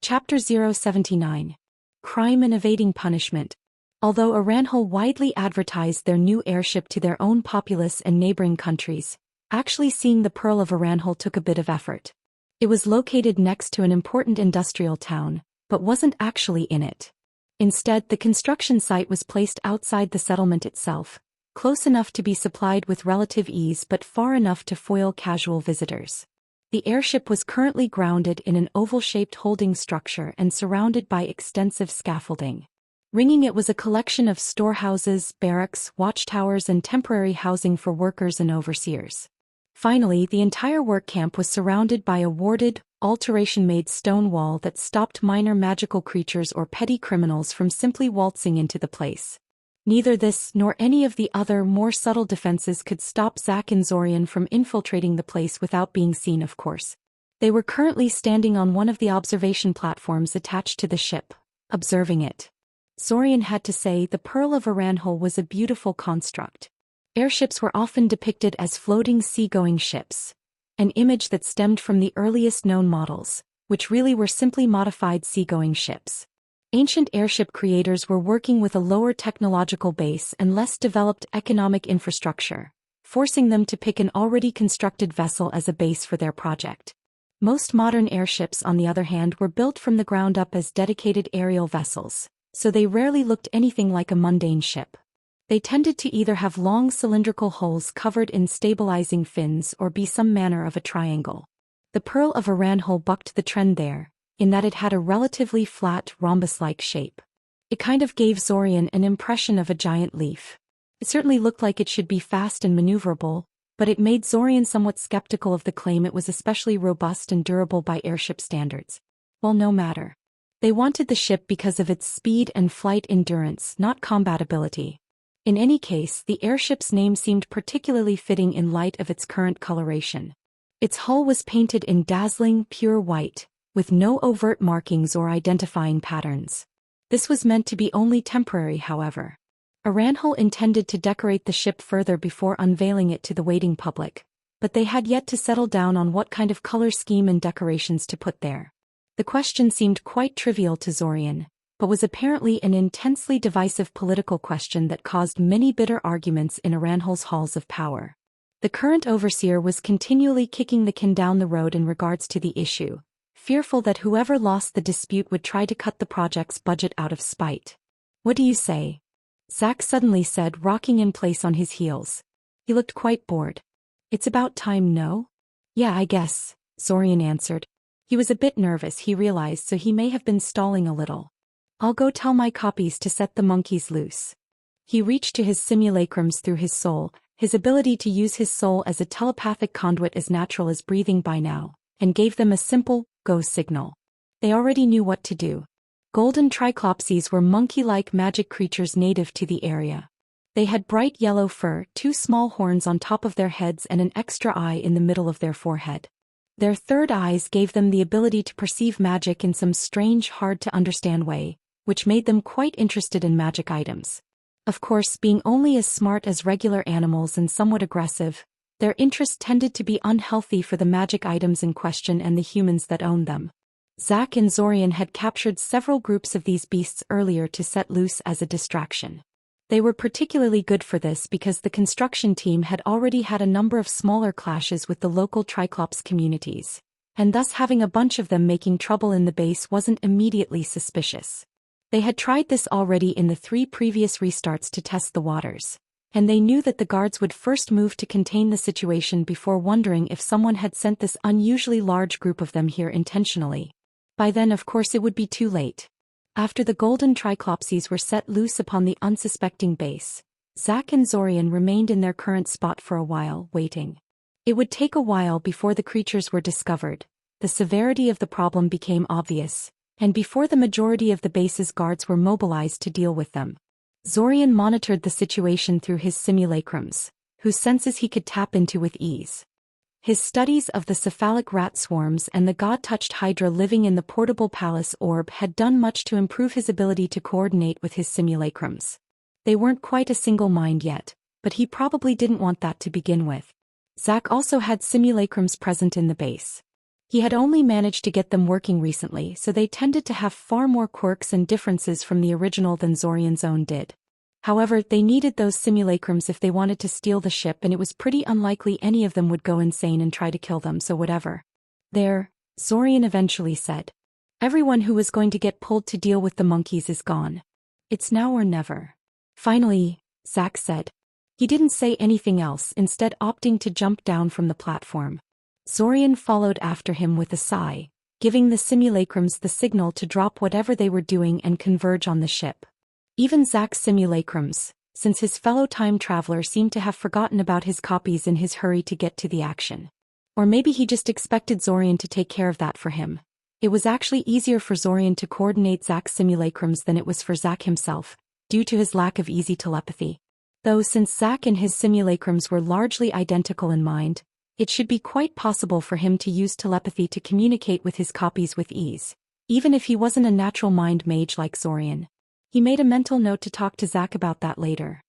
Chapter 079. Crime and Evading Punishment. Although Aranhal widely advertised their new airship to their own populace and neighboring countries, actually seeing the Pearl of Aranhal took a bit of effort. It was located next to an important industrial town, but wasn't actually in it. Instead, the construction site was placed outside the settlement itself, close enough to be supplied with relative ease but far enough to foil casual visitors. The airship was currently grounded in an oval-shaped holding structure and surrounded by extensive scaffolding. Ringing it was a collection of storehouses, barracks, watchtowers and temporary housing for workers and overseers. Finally, the entire work camp was surrounded by a warded, alteration-made stone wall that stopped minor magical creatures or petty criminals from simply waltzing into the place. Neither this nor any of the other more subtle defenses could stop Zack and Zorian from infiltrating the place without being seen, of course. They were currently standing on one of the observation platforms attached to the ship, observing it. Zorian had to say the Pearl of Aranhal was a beautiful construct. Airships were often depicted as floating seagoing ships, an image that stemmed from the earliest known models, which really were simply modified seagoing ships. Ancient airship creators were working with a lower technological base and less developed economic infrastructure, forcing them to pick an already constructed vessel as a base for their project. Most modern airships, on the other hand, were built from the ground up as dedicated aerial vessels, so they rarely looked anything like a mundane ship. They tended to either have long cylindrical hulls covered in stabilizing fins or be some manner of a triangle. The Pearl of Aranhal bucked the trend there, in that it had a relatively flat, rhombus-like shape. It kind of gave Zorian an impression of a giant leaf. It certainly looked like it should be fast and maneuverable, but it made Zorian somewhat skeptical of the claim it was especially robust and durable by airship standards. Well, no matter. They wanted the ship because of its speed and flight endurance, not combatability. In any case, the airship's name seemed particularly fitting in light of its current coloration. Its hull was painted in dazzling, pure white, with no overt markings or identifying patterns. This was meant to be only temporary, however. Aranhal intended to decorate the ship further before unveiling it to the waiting public, but they had yet to settle down on what kind of color scheme and decorations to put there. The question seemed quite trivial to Zorian, but was apparently an intensely divisive political question that caused many bitter arguments in Aranhal's halls of power. The current overseer was continually kicking the can down the road in regards to the issue, fearful that whoever lost the dispute would try to cut the project's budget out of spite. "What do you say?" Zack suddenly said, rocking in place on his heels. He looked quite bored. "It's about time, no?" "Yeah, I guess," Zorian answered. He was a bit nervous, he realized, so he may have been stalling a little. "I'll go tell my copies to set the monkeys loose." He reached to his simulacrums through his soul, his ability to use his soul as a telepathic conduit as natural as breathing by now, and gave them a simple go signal. They already knew what to do. Golden Triclopses were monkey-like magic creatures native to the area. They had bright yellow fur, 2 small horns on top of their heads and an extra eye in the middle of their forehead. Their third eyes gave them the ability to perceive magic in some strange, hard-to-understand way, which made them quite interested in magic items. Of course, being only as smart as regular animals and somewhat aggressive, their interest tended to be unhealthy for the magic items in question and the humans that owned them. Zack and Zorian had captured several groups of these beasts earlier to set loose as a distraction. They were particularly good for this because the construction team had already had a number of smaller clashes with the local Triclops communities, and thus having a bunch of them making trouble in the base wasn't immediately suspicious. They had tried this already in the 3 previous restarts to test the waters, and they knew that the guards would first move to contain the situation before wondering if someone had sent this unusually large group of them here intentionally. By then, of course, it would be too late. After the golden Triclopses were set loose upon the unsuspecting base, Zack and Zorian remained in their current spot for a while, waiting. It would take a while before the creatures were discovered, the severity of the problem became obvious, and before the majority of the base's guards were mobilized to deal with them. Zorian monitored the situation through his simulacrums, whose senses he could tap into with ease. His studies of the cephalic rat swarms and the god-touched hydra living in the portable palace orb had done much to improve his ability to coordinate with his simulacrums. They weren't quite a single mind yet, but he probably didn't want that to begin with. Zack also had simulacrums present in the base. He had only managed to get them working recently, so they tended to have far more quirks and differences from the original than Zorian's own did. However, they needed those simulacrums if they wanted to steal the ship, and it was pretty unlikely any of them would go insane and try to kill them, so whatever. There, Zorian eventually said. Everyone who was going to get pulled to deal with the monkeys is gone. It's now or never. Finally, Zack said. He didn't say anything else, instead opting to jump down from the platform. Zorian followed after him with a sigh, giving the simulacrums the signal to drop whatever they were doing and converge on the ship. Even Zack's simulacrums, since his fellow time traveler seemed to have forgotten about his copies in his hurry to get to the action. Or maybe he just expected Zorian to take care of that for him. It was actually easier for Zorian to coordinate Zack's simulacrums than it was for Zack himself, due to his lack of easy telepathy. Though since Zack and his simulacrums were largely identical in mind, it should be quite possible for him to use telepathy to communicate with his copies with ease, even if he wasn't a natural mind mage like Zorian. He made a mental note to talk to Zack about that later.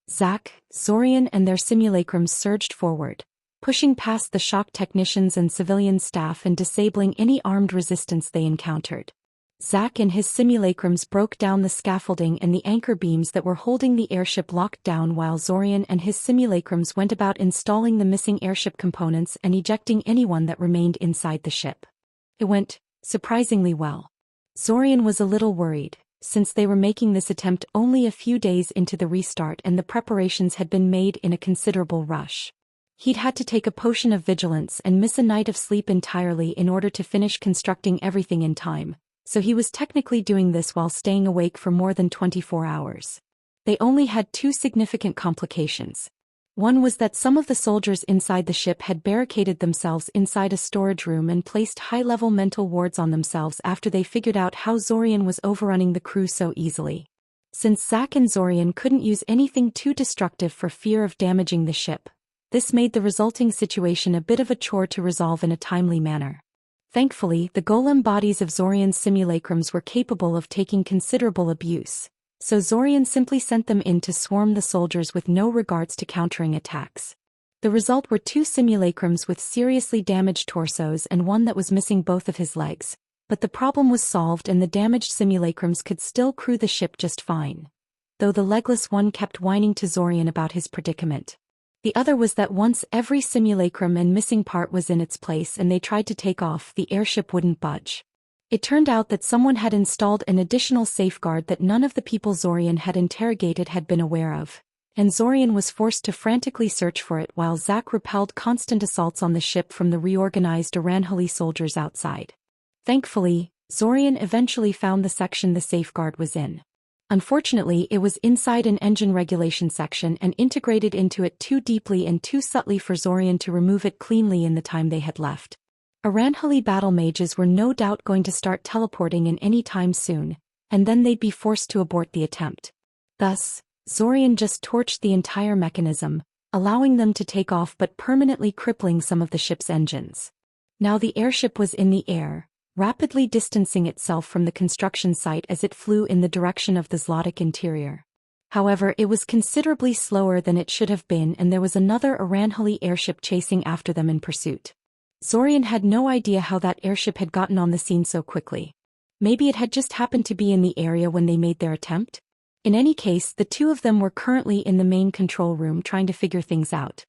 Zack, Zorian and their simulacrums surged forward, pushing past the shock technicians and civilian staff and disabling any armed resistance they encountered. Zack and his simulacrums broke down the scaffolding and the anchor beams that were holding the airship locked down, while Zorian and his simulacrums went about installing the missing airship components and ejecting anyone that remained inside the ship. It went surprisingly well. Zorian was a little worried, since they were making this attempt only a few days into the restart and the preparations had been made in a considerable rush. He'd had to take a potion of vigilance and miss a night of sleep entirely in order to finish constructing everything in time. So he was technically doing this while staying awake for more than 24 hours. They only had two significant complications. One was that some of the soldiers inside the ship had barricaded themselves inside a storage room and placed high-level mental wards on themselves after they figured out how Zorian was overrunning the crew so easily. Since Zack and Zorian couldn't use anything too destructive for fear of damaging the ship, this made the resulting situation a bit of a chore to resolve in a timely manner. Thankfully, the golem bodies of Zorian's simulacrums were capable of taking considerable abuse, so Zorian simply sent them in to swarm the soldiers with no regards to countering attacks. The result were two simulacrums with seriously damaged torsos and one that was missing both of his legs, but the problem was solved and the damaged simulacrums could still crew the ship just fine, though the legless one kept whining to Zorian about his predicament. The other was that once every simulacrum and missing part was in its place and they tried to take off, the airship wouldn't budge. It turned out that someone had installed an additional safeguard that none of the people Zorian had interrogated had been aware of, and Zorian was forced to frantically search for it while Zack repelled constant assaults on the ship from the reorganized Aranhali soldiers outside. Thankfully, Zorian eventually found the section the safeguard was in. Unfortunately, it was inside an engine regulation section and integrated into it too deeply and too subtly for Zorian to remove it cleanly in the time they had left. Aranhali battle mages were no doubt going to start teleporting in any time soon, and then they'd be forced to abort the attempt. Thus, Zorian just torched the entire mechanism, allowing them to take off but permanently crippling some of the ship's engines. Now the airship was in the air, rapidly distancing itself from the construction site as it flew in the direction of the Zlotic interior. However, it was considerably slower than it should have been, and there was another Aranhali airship chasing after them in pursuit. Zorian had no idea how that airship had gotten on the scene so quickly. Maybe it had just happened to be in the area when they made their attempt? In any case, the two of them were currently in the main control room trying to figure things out.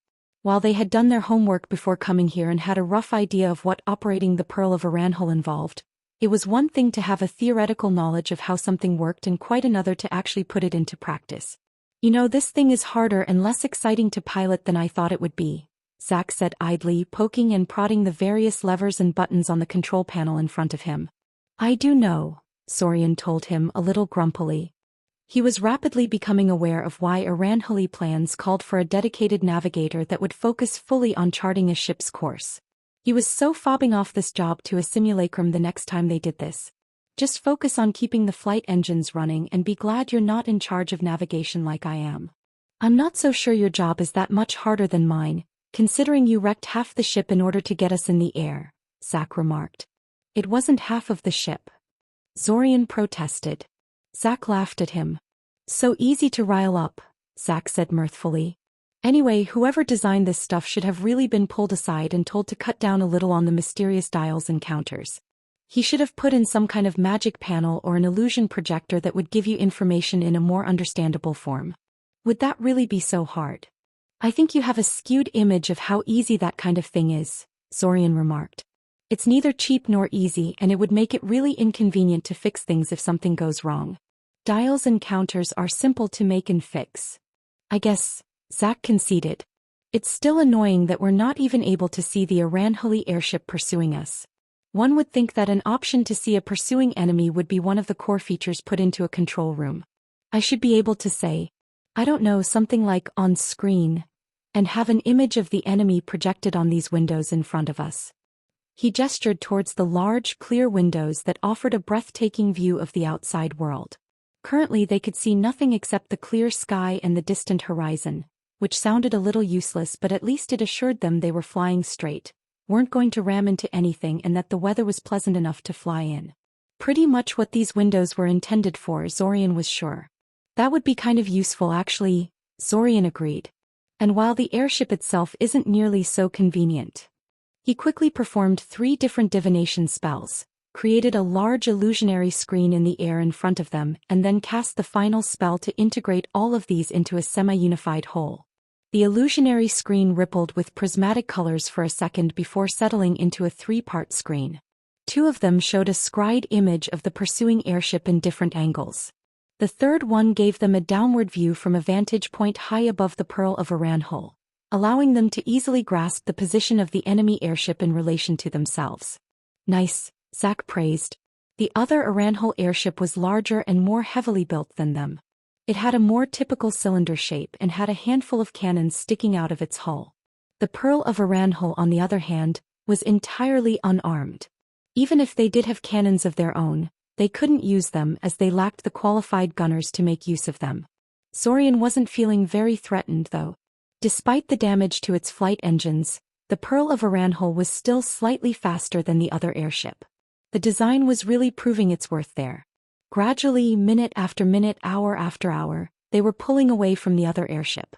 While they had done their homework before coming here and had a rough idea of what operating the Pearl of Aranhal involved, it was one thing to have a theoretical knowledge of how something worked and quite another to actually put it into practice. You know, this thing is harder and less exciting to pilot than I thought it would be, Zack said idly, poking and prodding the various levers and buttons on the control panel in front of him. I do know, Zorian told him a little grumpily. He was rapidly becoming aware of why Aranhali plans called for a dedicated navigator that would focus fully on charting a ship's course. He was so fobbing off this job to a simulacrum the next time they did this. Just focus on keeping the flight engines running and be glad you're not in charge of navigation like I am. I'm not so sure your job is that much harder than mine, considering you wrecked half the ship in order to get us in the air, Zack remarked. It wasn't half of the ship. Zorian protested. Zack laughed at him. So easy to rile up, Zack said mirthfully. Anyway, whoever designed this stuff should have really been pulled aside and told to cut down a little on the mysterious dials and counters. He should have put in some kind of magic panel or an illusion projector that would give you information in a more understandable form. Would that really be so hard? I think you have a skewed image of how easy that kind of thing is, Zorian remarked. It's neither cheap nor easy, and it would make it really inconvenient to fix things if something goes wrong. Dials and counters are simple to make and fix. I guess, Zack conceded. It's still annoying that we're not even able to see the Aranhali airship pursuing us. One would think that an option to see a pursuing enemy would be one of the core features put into a control room. I should be able to say, I don't know, something like on screen, and have an image of the enemy projected on these windows in front of us. He gestured towards the large, clear windows that offered a breathtaking view of the outside world. Currently they could see nothing except the clear sky and the distant horizon, which sounded a little useless, but at least it assured them they were flying straight, weren't going to ram into anything, and that the weather was pleasant enough to fly in. Pretty much what these windows were intended for, Zorian was sure. That would be kind of useful actually, Zorian agreed. And while the airship itself isn't nearly so convenient. He quickly performed 3 different divination spells, created a large illusionary screen in the air in front of them, and then cast the final spell to integrate all of these into a semi-unified whole. The illusionary screen rippled with prismatic colors for a second before settling into a 3-part screen. 2 of them showed a scried image of the pursuing airship in different angles. The third one gave them a downward view from a vantage point high above the Pearl of Aranhal, allowing them to easily grasp the position of the enemy airship in relation to themselves. Nice, Zack praised. The other Aranhal airship was larger and more heavily built than them. It had a more typical cylinder shape and had a handful of cannons sticking out of its hull. The Pearl of Aranhal, on the other hand, was entirely unarmed. Even if they did have cannons of their own, they couldn't use them as they lacked the qualified gunners to make use of them. Zorian wasn't feeling very threatened though. Despite the damage to its flight engines, the Pearl of Aranhal was still slightly faster than the other airship. The design was really proving its worth there. Gradually, minute after minute, hour after hour, they were pulling away from the other airship.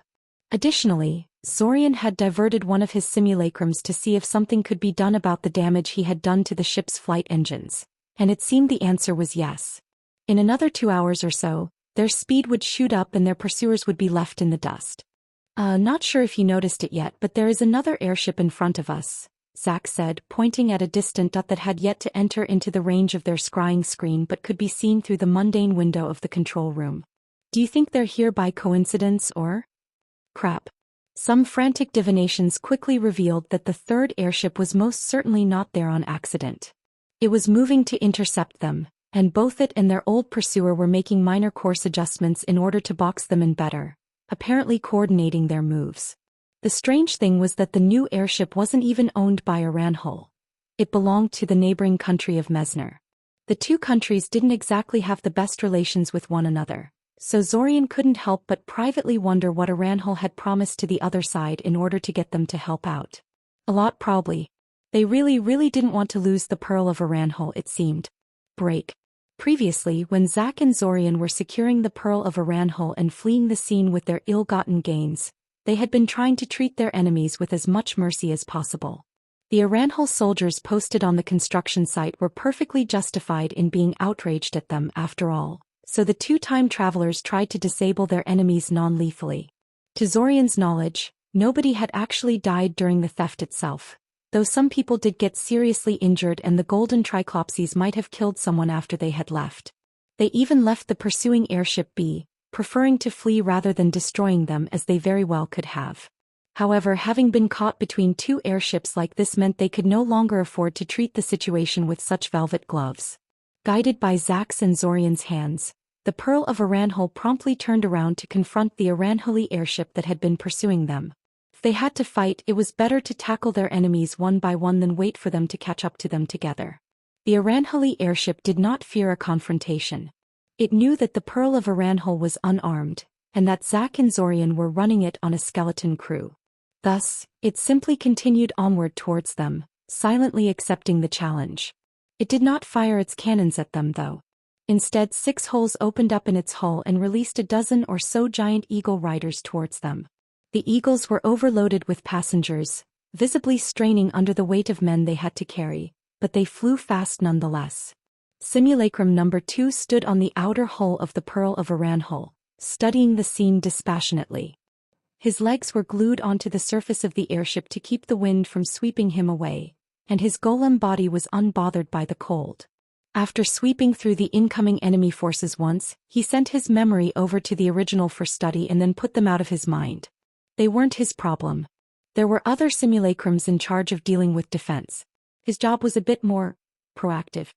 Additionally, Zorian had diverted one of his simulacrums to see if something could be done about the damage he had done to the ship's flight engines, and it seemed the answer was yes. In another 2 hours or so, their speed would shoot up and their pursuers would be left in the dust. Not sure if you noticed it yet, but there is another airship in front of us, Zack said, pointing at a distant dot that had yet to enter into the range of their scrying screen but could be seen through the mundane window of the control room. Do you think they're here by coincidence or? Crap. Some frantic divinations quickly revealed that the third airship was most certainly not there on accident. It was moving to intercept them, and both it and their old pursuer were making minor course adjustments in order to box them in better, apparently coordinating their moves. The strange thing was that the new airship wasn't even owned by Aranhal. It belonged to the neighboring country of Messner. The 2 countries didn't exactly have the best relations with one another, so Zorian couldn't help but privately wonder what Aranhal had promised to the other side in order to get them to help out. A lot probably. They really didn't want to lose the Pearl of Aranhal, it seemed. Break. Previously, when Zack and Zorian were securing the Pearl of Aranhal and fleeing the scene with their ill-gotten gains, they had been trying to treat their enemies with as much mercy as possible. The Aranhal soldiers posted on the construction site were perfectly justified in being outraged at them after all, so the 2 time travelers tried to disable their enemies non-lethally. To Zorian's knowledge, nobody had actually died during the theft itself, though some people did get seriously injured and the Golden Triclopses might have killed someone after they had left. They even left the pursuing airship be, preferring to flee rather than destroying them, as they very well could have. However, having been caught between 2 airships like this meant they could no longer afford to treat the situation with such velvet gloves. Guided by Zack's and Zorian's hands, the Pearl of Aranhal promptly turned around to confront the Aranhali airship that had been pursuing them. If they had to fight, it was better to tackle their enemies one by one than wait for them to catch up to them together. The Aranhali airship did not fear a confrontation. It knew that the Pearl of Aranhal was unarmed, and that Zack and Zorian were running it on a skeleton crew. Thus, it simply continued onward towards them, silently accepting the challenge. It did not fire its cannons at them though. Instead, 6 holes opened up in its hull and released a dozen or so giant eagle riders towards them. The eagles were overloaded with passengers, visibly straining under the weight of men they had to carry, but they flew fast nonetheless. Simulacrum number 2 stood on the outer hull of the Pearl of Aranjuez, studying the scene dispassionately. His legs were glued onto the surface of the airship to keep the wind from sweeping him away, and his golem body was unbothered by the cold. After sweeping through the incoming enemy forces once, he sent his memory over to the original for study and then put them out of his mind. They weren't his problem. There were other simulacrums in charge of dealing with defense. His job was a bit more proactive.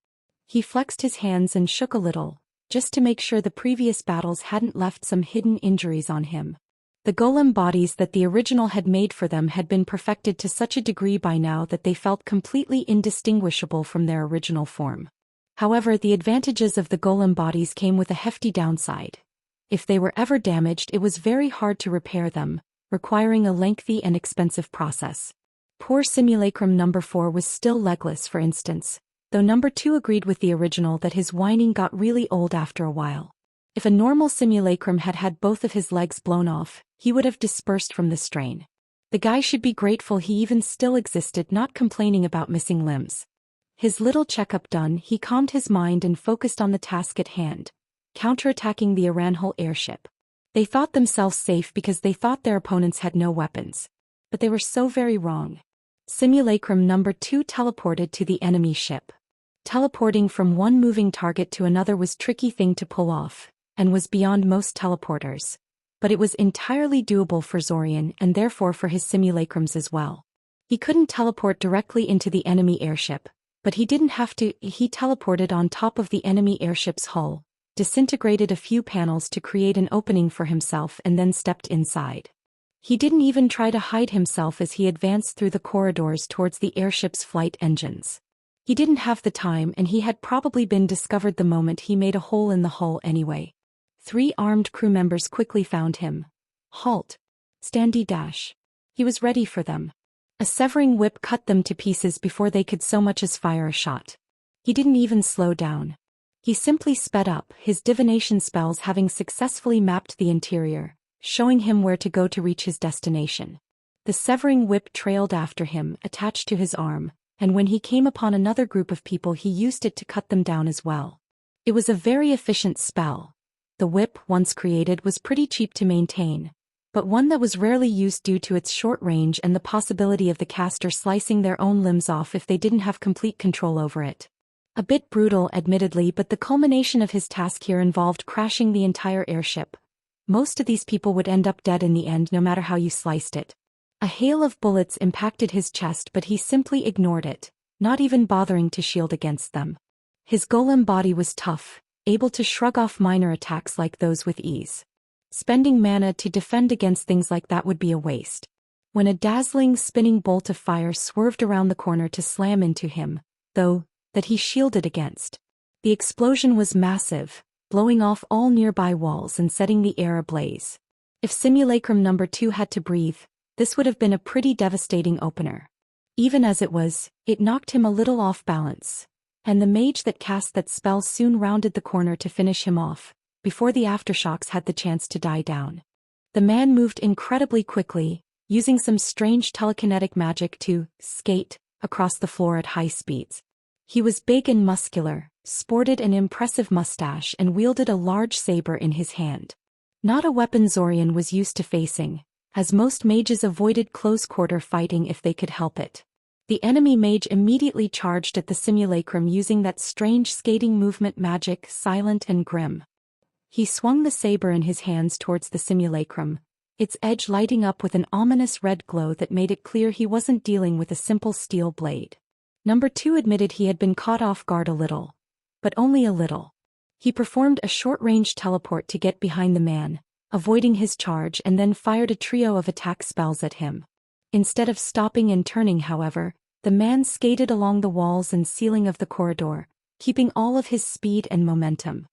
He flexed his hands and shook a little, just to make sure the previous battles hadn't left some hidden injuries on him. The golem bodies that the original had made for them had been perfected to such a degree by now that they felt completely indistinguishable from their original form. However, the advantages of the golem bodies came with a hefty downside. If they were ever damaged, it was very hard to repair them, requiring a lengthy and expensive process. Poor Simulacrum number 4 was still legless, for instance, though number 2 agreed with the original that his whining got really old after a while. If a normal simulacrum had had both of his legs blown off, he would have dispersed from the strain. The guy should be grateful he even still existed, not complaining about missing limbs. His little checkup done, he calmed his mind and focused on the task at hand, counterattacking the Aranjuez airship. They thought themselves safe because they thought their opponents had no weapons. But they were so very wrong. Simulacrum number 2 teleported to the enemy ship. Teleporting from one moving target to another was a tricky thing to pull off, and was beyond most teleporters. But it was entirely doable for Zorian and therefore for his simulacrums as well. He couldn't teleport directly into the enemy airship, but he didn't have to. He teleported on top of the enemy airship's hull, disintegrated a few panels to create an opening for himself and then stepped inside. He didn't even try to hide himself as he advanced through the corridors towards the airship's flight engines. He didn't have the time, and he had probably been discovered the moment he made a hole in the hull anyway. 3 armed crew members quickly found him. Halt. Standy dash. He was ready for them. A severing whip cut them to pieces before they could so much as fire a shot. He didn't even slow down. He simply sped up, his divination spells having successfully mapped the interior, showing him where to go to reach his destination. The severing whip trailed after him, attached to his arm, and when he came upon another group of people he used it to cut them down as well. It was a very efficient spell. The whip, once created, was pretty cheap to maintain, but one that was rarely used due to its short range and the possibility of the caster slicing their own limbs off if they didn't have complete control over it. A bit brutal, admittedly, but the culmination of his task here involved crashing the entire airship. Most of these people would end up dead in the end no matter how you sliced it. A hail of bullets impacted his chest, but he simply ignored it, not even bothering to shield against them. His golem body was tough, able to shrug off minor attacks like those with ease. Spending mana to defend against things like that would be a waste. When a dazzling spinning bolt of fire swerved around the corner to slam into him, though, that he shielded against. The explosion was massive, blowing off all nearby walls and setting the air ablaze. If Simulacrum number 2 had to breathe, this would have been a pretty devastating opener. Even as it was, it knocked him a little off balance, and the mage that cast that spell soon rounded the corner to finish him off, before the aftershocks had the chance to die down. The man moved incredibly quickly, using some strange telekinetic magic to skate across the floor at high speeds. He was big and muscular, sported an impressive mustache and wielded a large saber in his hand. Not a weapon Zorian was used to facing, as most mages avoided close-quarter fighting if they could help it. The enemy mage immediately charged at the simulacrum using that strange skating movement magic, silent and grim. He swung the saber in his hands towards the simulacrum, its edge lighting up with an ominous red glow that made it clear he wasn't dealing with a simple steel blade. Number 2 admitted he had been caught off guard a little. But only a little. He performed a short-range teleport to get behind the man, avoiding his charge, and then fired a trio of attack spells at him. Instead of stopping and turning, however, the man skated along the walls and ceiling of the corridor, keeping all of his speed and momentum.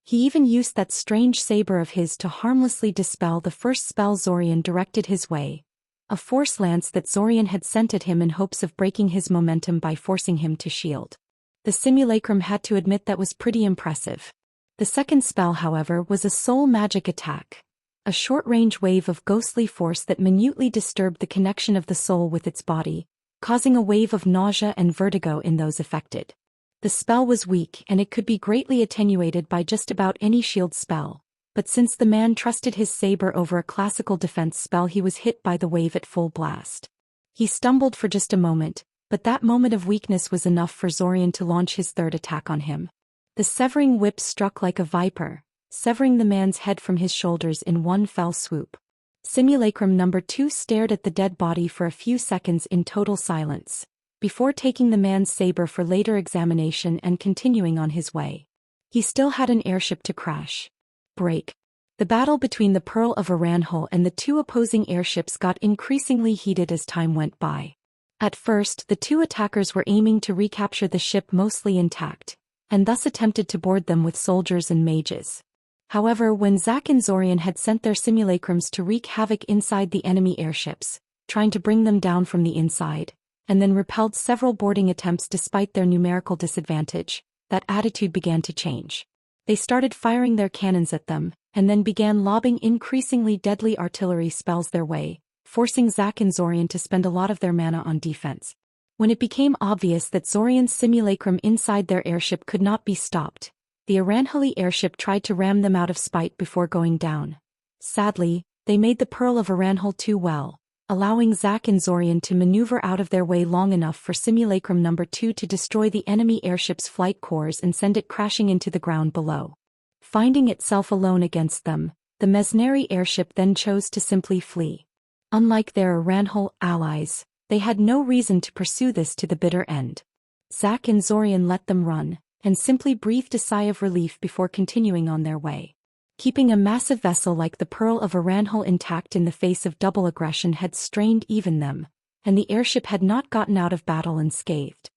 He even used that strange saber of his to harmlessly dispel the first spell Zorian directed his way, a force lance that Zorian had sent at him in hopes of breaking his momentum by forcing him to shield. The simulacrum had to admit that was pretty impressive. The second spell, however, was a soul magic attack, a short-range wave of ghostly force that minutely disturbed the connection of the soul with its body, causing a wave of nausea and vertigo in those affected. The spell was weak and it could be greatly attenuated by just about any shield spell, but since the man trusted his saber over a classical defense spell, he was hit by the wave at full blast. He stumbled for just a moment, but that moment of weakness was enough for Zorian to launch his third attack on him. The severing whip struck like a viper, severing the man's head from his shoulders in one fell swoop. Simulacrum number 2 stared at the dead body for a few seconds in total silence, before taking the man's saber for later examination and continuing on his way. He still had an airship to crash. Break. The battle between the Pearl of Aranjuez and the two opposing airships got increasingly heated as time went by. At first, the two attackers were aiming to recapture the ship mostly intact, and thus attempted to board them with soldiers and mages. However, when Zack and Zorian had sent their simulacrums to wreak havoc inside the enemy airships, trying to bring them down from the inside, and then repelled several boarding attempts despite their numerical disadvantage, that attitude began to change. They started firing their cannons at them, and then began lobbing increasingly deadly artillery spells their way, forcing Zack and Zorian to spend a lot of their mana on defense. When it became obvious that Zorian's simulacrum inside their airship could not be stopped, the Aranjuez airship tried to ram them out of spite before going down. Sadly, they made the Pearl of Aranjuez too well, allowing Zack and Zorian to maneuver out of their way long enough for simulacrum number 2 to destroy the enemy airship's flight cores and send it crashing into the ground below. Finding itself alone against them, the Mesneri airship then chose to simply flee. Unlike their Aranjuez allies, they had no reason to pursue this to the bitter end. Zack and Zorian let them run, and simply breathed a sigh of relief before continuing on their way. Keeping a massive vessel like the Pearl of Aranjuez intact in the face of double aggression had strained even them, and the airship had not gotten out of battle unscathed.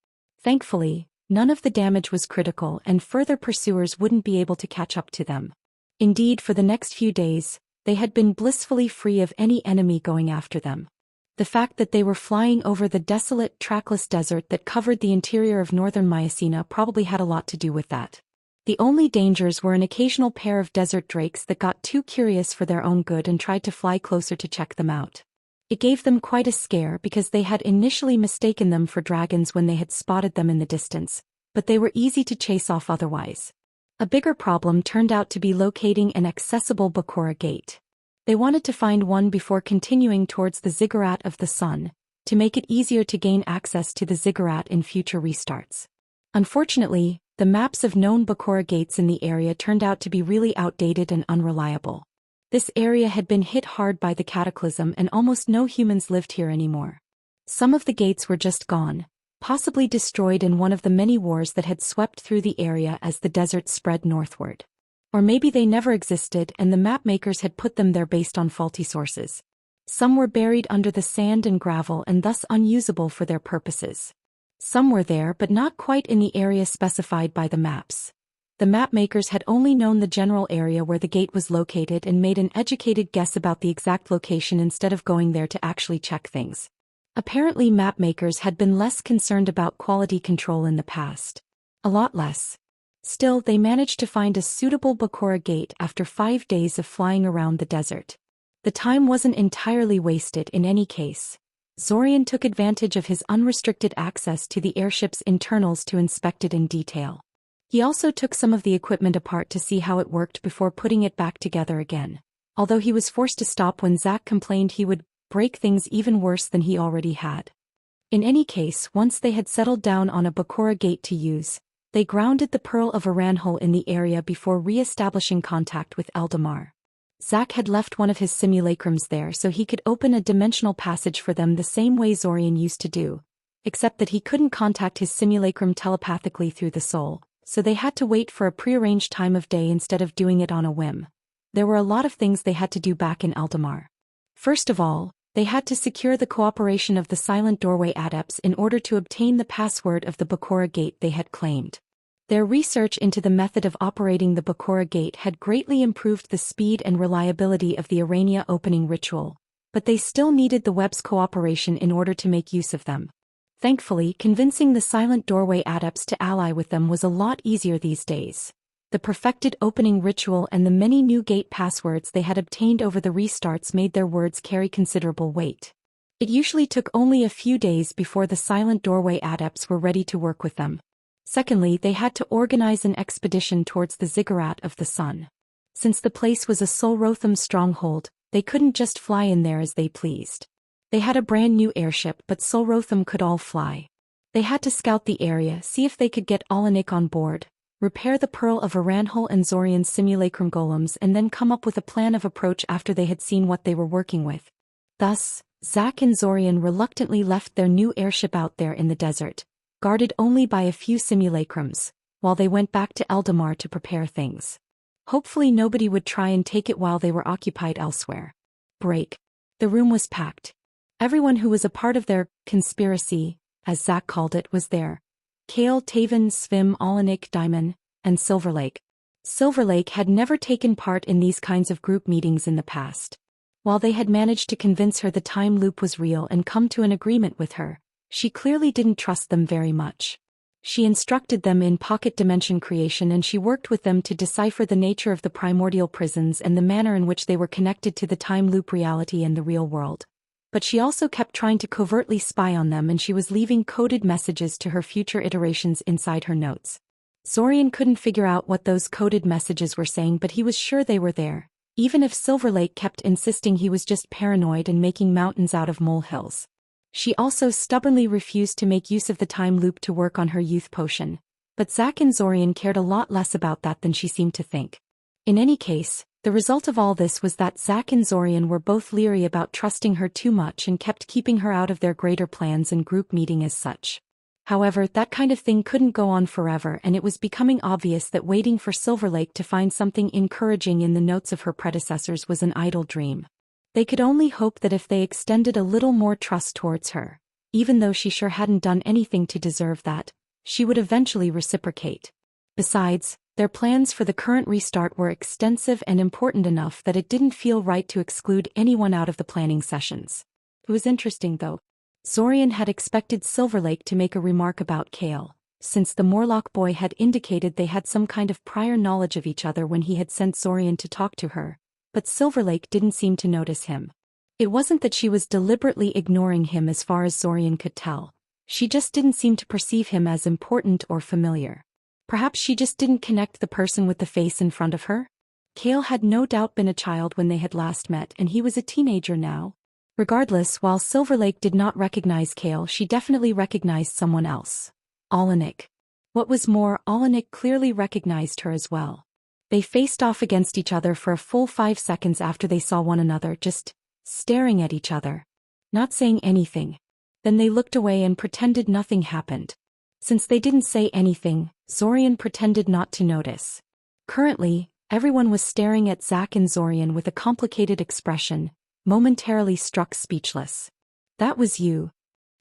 Thankfully, none of the damage was critical and further pursuers wouldn't be able to catch up to them. Indeed, for the next few days, they had been blissfully free of any enemy going after them. The fact that they were flying over the desolate, trackless desert that covered the interior of northern Mycena probably had a lot to do with that. The only dangers were an occasional pair of desert drakes that got too curious for their own good and tried to fly closer to check them out. It gave them quite a scare because they had initially mistaken them for dragons when they had spotted them in the distance, but they were easy to chase off otherwise. A bigger problem turned out to be locating an accessible Bakura gate. They wanted to find one before continuing towards the Ziggurat of the Sun, to make it easier to gain access to the Ziggurat in future restarts. Unfortunately, the maps of known Bakura gates in the area turned out to be really outdated and unreliable. This area had been hit hard by the cataclysm and almost no humans lived here anymore. Some of the gates were just gone, possibly destroyed in one of the many wars that had swept through the area as the desert spread northward. Or maybe they never existed and the map makers had put them there based on faulty sources. Some were buried under the sand and gravel and thus unusable for their purposes. Some were there but not quite in the area specified by the maps. The map makers had only known the general area where the gate was located and made an educated guess about the exact location instead of going there to actually check things. Apparently map makers had been less concerned about quality control in the past. A lot less. Still, they managed to find a suitable Bakura gate after 5 days of flying around the desert. The time wasn't entirely wasted in any case. Zorian took advantage of his unrestricted access to the airship's internals to inspect it in detail. He also took some of the equipment apart to see how it worked before putting it back together again, although he was forced to stop when Zack complained he would break things even worse than he already had. In any case, once they had settled down on a Bakura gate to use, they grounded the Pearl of Aranjuez in the area before re-establishing contact with Eldamar. Zack had left one of his simulacrums there so he could open a dimensional passage for them the same way Zorian used to do, except that he couldn't contact his simulacrum telepathically through the soul, so they had to wait for a prearranged time of day instead of doing it on a whim. There were a lot of things they had to do back in Eldamar. First of all, they had to secure the cooperation of the Silent Doorway Adepts in order to obtain the password of the Bakura Gate they had claimed. Their research into the method of operating the Bakura Gate had greatly improved the speed and reliability of the Arania opening ritual, but they still needed the web's cooperation in order to make use of them. Thankfully, convincing the Silent Doorway Adepts to ally with them was a lot easier these days. The perfected opening ritual and the many new gate passwords they had obtained over the restarts made their words carry considerable weight. It usually took only a few days before the silent doorway adepts were ready to work with them. Secondly, they had to organize an expedition towards the Ziggurat of the Sun. Since the place was a Solrotham stronghold, they couldn't just fly in there as they pleased. They had a brand new airship, but Solrotham could all fly. They had to scout the area, see if they could get Alanik on board, repair the Pearl of Aranhal and Zorian's simulacrum golems, and then come up with a plan of approach after they had seen what they were working with. Thus, Zack and Zorian reluctantly left their new airship out there in the desert, guarded only by a few simulacrums, while they went back to Eldamar to prepare things. Hopefully nobody would try and take it while they were occupied elsewhere. Break. The room was packed. Everyone who was a part of their conspiracy, as Zack called it, was there. Kale, Taven, Svim, Alanik, Daimon, and Silverlake. Silverlake had never taken part in these kinds of group meetings in the past. While they had managed to convince her the time loop was real and come to an agreement with her, she clearly didn't trust them very much. She instructed them in pocket dimension creation, and she worked with them to decipher the nature of the primordial prisons and the manner in which they were connected to the time loop reality and the real world. But she also kept trying to covertly spy on them, and she was leaving coded messages to her future iterations inside her notes. Zorian couldn't figure out what those coded messages were saying, but he was sure they were there, even if Silverlake kept insisting he was just paranoid and making mountains out of molehills. She also stubbornly refused to make use of the time loop to work on her youth potion, but Zack and Zorian cared a lot less about that than she seemed to think. In any case, the result of all this was that Zack and Zorian were both leery about trusting her too much and kept keeping her out of their greater plans and group meeting as such. However, that kind of thing couldn't go on forever, and it was becoming obvious that waiting for Silverlake to find something encouraging in the notes of her predecessors was an idle dream. They could only hope that if they extended a little more trust towards her, even though she sure hadn't done anything to deserve that, she would eventually reciprocate. Besides, their plans for the current restart were extensive and important enough that it didn't feel right to exclude anyone out of the planning sessions. It was interesting though. Zorian had expected Silverlake to make a remark about Kale, since the Morlock boy had indicated they had some kind of prior knowledge of each other when he had sent Zorian to talk to her, but Silverlake didn't seem to notice him. It wasn't that she was deliberately ignoring him as far as Zorian could tell. She just didn't seem to perceive him as important or familiar. Perhaps she just didn't connect the person with the face in front of her? Kale had no doubt been a child when they had last met, and he was a teenager now. Regardless, while Silverlake did not recognize Kale, she definitely recognized someone else. Alanik. What was more, Alanik clearly recognized her as well. They faced off against each other for a full 5 seconds after they saw one another, just staring at each other, not saying anything. Then they looked away and pretended nothing happened. Since they didn't say anything, Zorian pretended not to notice. Currently, everyone was staring at Zack and Zorian with a complicated expression, momentarily struck speechless. "That was you,"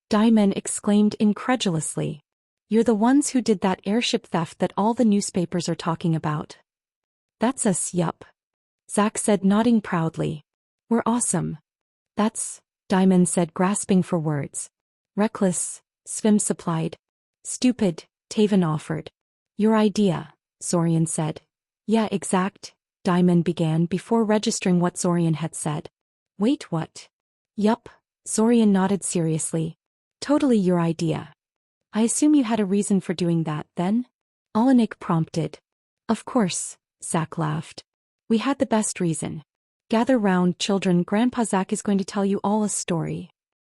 Daimon exclaimed incredulously. "You're the ones who did that airship theft that all the newspapers are talking about." "That's us, yup," Zack said, nodding proudly. "We're awesome." "That's," Daimon said, grasping for words. "Reckless," Svim supplied. "Stupid," Taven offered. "Your idea," Zorian said. "Yeah, exact," Daimon began before registering what Zorian had said. "Wait, what?" "Yup," Zorian nodded seriously. "Totally your idea. I assume you had a reason for doing that, then?" Alanik prompted. "Of course," Zack laughed. "We had the best reason. Gather round, children, Grandpa Zack is going to tell you all a story."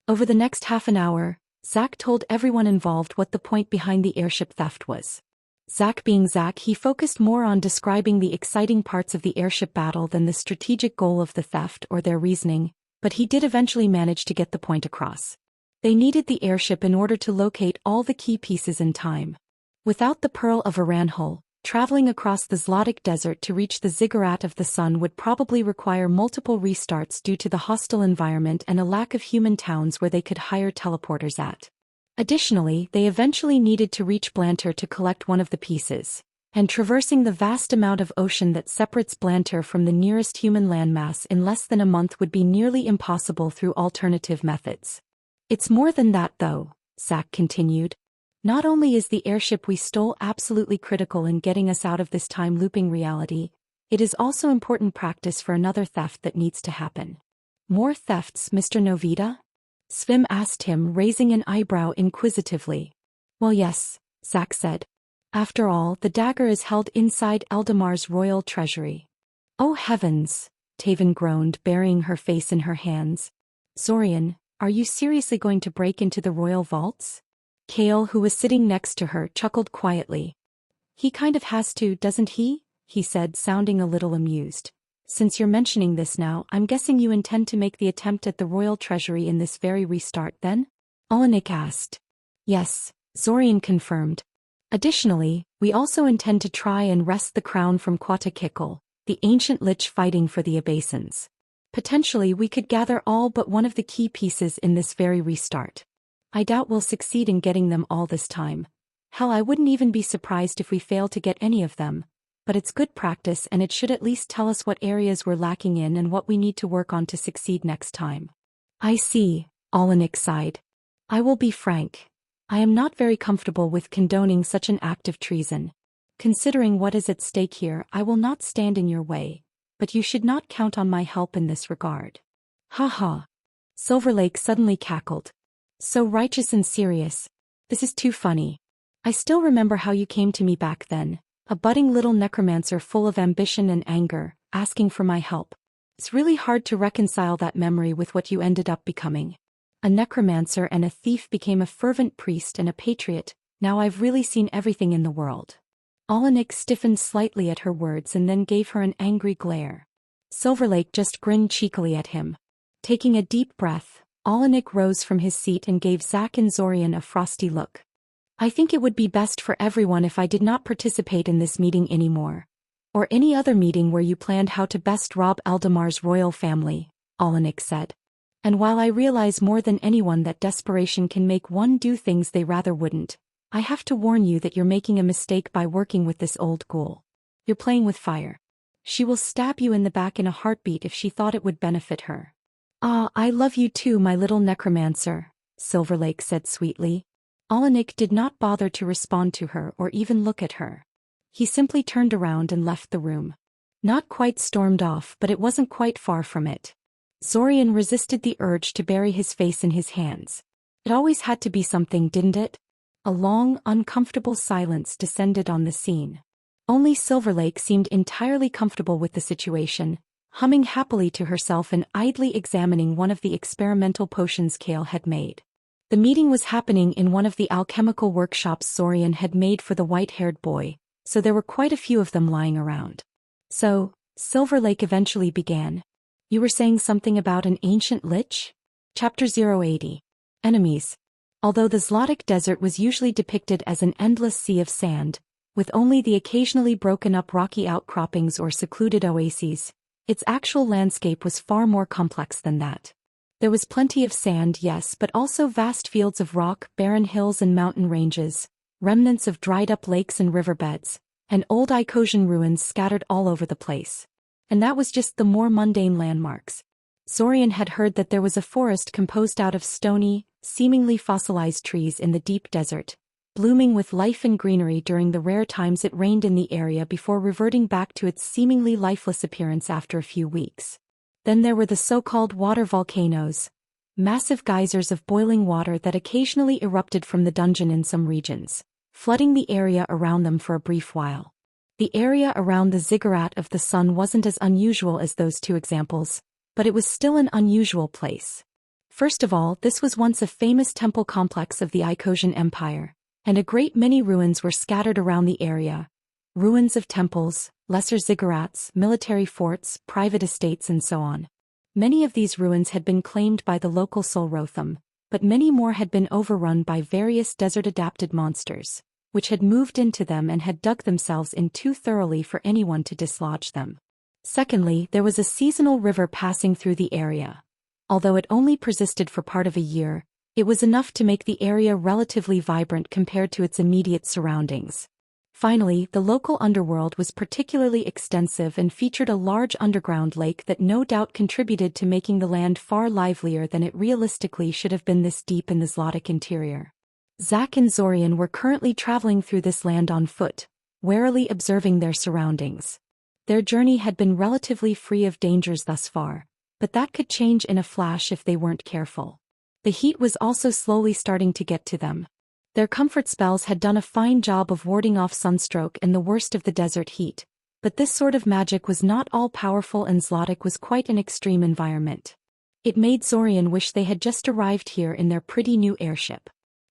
Over the next half an hour, Zack told everyone involved what the point behind the airship theft was. Zack being Zack, he focused more on describing the exciting parts of the airship battle than the strategic goal of the theft or their reasoning, but he did eventually manage to get the point across. They needed the airship in order to locate all the key pieces in time. Without the Pearl of Aranhal, traveling across the Zlotic Desert to reach the Ziggurat of the Sun would probably require multiple restarts due to the hostile environment and a lack of human towns where they could hire teleporters at. Additionally, they eventually needed to reach Blantyr to collect one of the pieces, and traversing the vast amount of ocean that separates Blantyr from the nearest human landmass in less than a month would be nearly impossible through alternative methods. "It's more than that though," Zack continued. Not only is the airship we stole absolutely critical in getting us out of this time-looping reality, it is also important practice for another theft that needs to happen. More thefts, Mr. Novita? Svim asked him, raising an eyebrow inquisitively. Well, yes, Zack said. After all, the dagger is held inside Eldamar's royal treasury. Oh heavens, Taven groaned, burying her face in her hands. Zorian, are you seriously going to break into the royal vaults? Kale, who was sitting next to her, chuckled quietly. He kind of has to, doesn't he? He said, sounding a little amused. Since you're mentioning this now, I'm guessing you intend to make the attempt at the royal treasury in this very restart then? Olenek asked. Yes, Zorian confirmed. Additionally, we also intend to try and wrest the crown from Quatakikal, the ancient lich fighting for the Abasins. Potentially we could gather all but one of the key pieces in this very restart. I doubt we'll succeed in getting them all this time. Hell, I wouldn't even be surprised if we fail to get any of them. But it's good practice and it should at least tell us what areas we're lacking in and what we need to work on to succeed next time. I see, Olenek sighed. I will be frank. I am not very comfortable with condoning such an act of treason. Considering what is at stake here, I will not stand in your way, but you should not count on my help in this regard. Ha ha. Silverlake suddenly cackled. So righteous and serious. This is too funny. I still remember how you came to me back then, a budding little necromancer full of ambition and anger, asking for my help. It's really hard to reconcile that memory with what you ended up becoming. A necromancer and a thief became a fervent priest and a patriot. Now I've really seen everything in the world. Olenek stiffened slightly at her words and then gave her an angry glare. Silverlake just grinned cheekily at him. Taking a deep breath, Olenek rose from his seat and gave Zack and Zorian a frosty look. I think it would be best for everyone if I did not participate in this meeting anymore. Or any other meeting where you planned how to best rob Eldamar's royal family, Olenek said. And while I realize more than anyone that desperation can make one do things they rather wouldn't, I have to warn you that you're making a mistake by working with this old ghoul. You're playing with fire. She will stab you in the back in a heartbeat if she thought it would benefit her. Ah, I love you too, my little necromancer, Silverlake said sweetly. Olenek did not bother to respond to her or even look at her. He simply turned around and left the room. Not quite stormed off, but it wasn't quite far from it. Zorian resisted the urge to bury his face in his hands. It always had to be something, didn't it? A long, uncomfortable silence descended on the scene. Only Silverlake seemed entirely comfortable with the situation, humming happily to herself and idly examining one of the experimental potions Kale had made. The meeting was happening in one of the alchemical workshops Zorian had made for the white-haired boy, so there were quite a few of them lying around. So, Silverlake eventually began. You were saying something about an ancient lich? Chapter 080. Enemies. Although the Zlotic Desert was usually depicted as an endless sea of sand, with only the occasionally broken-up rocky outcroppings or secluded oases, its actual landscape was far more complex than that. There was plenty of sand, yes, but also vast fields of rock, barren hills and mountain ranges, remnants of dried-up lakes and riverbeds, and old Icosian ruins scattered all over the place. And that was just the more mundane landmarks. Zorian had heard that there was a forest composed out of stony, seemingly fossilized trees in the deep desert, blooming with life and greenery during the rare times it rained in the area before reverting back to its seemingly lifeless appearance after a few weeks. Then there were the so-called water volcanoes, massive geysers of boiling water that occasionally erupted from the dungeon in some regions, flooding the area around them for a brief while. The area around the Ziggurat of the Sun wasn't as unusual as those two examples, but it was still an unusual place. First of all, this was once a famous temple complex of the Icosian Empire, and a great many ruins were scattered around the area. Ruins of temples, lesser ziggurats, military forts, private estates and so on. Many of these ruins had been claimed by the local Solrotham, but many more had been overrun by various desert-adapted monsters, which had moved into them and had dug themselves in too thoroughly for anyone to dislodge them. Secondly, there was a seasonal river passing through the area. Although it only persisted for part of a year, it was enough to make the area relatively vibrant compared to its immediate surroundings. Finally, the local underworld was particularly extensive and featured a large underground lake that no doubt contributed to making the land far livelier than it realistically should have been this deep in the Zlotic interior. Zack and Zorian were currently traveling through this land on foot, warily observing their surroundings. Their journey had been relatively free of dangers thus far, but that could change in a flash if they weren't careful. The heat was also slowly starting to get to them. Their comfort spells had done a fine job of warding off sunstroke and the worst of the desert heat, but this sort of magic was not all-powerful and Zlotic was quite an extreme environment. It made Zorian wish they had just arrived here in their pretty new airship.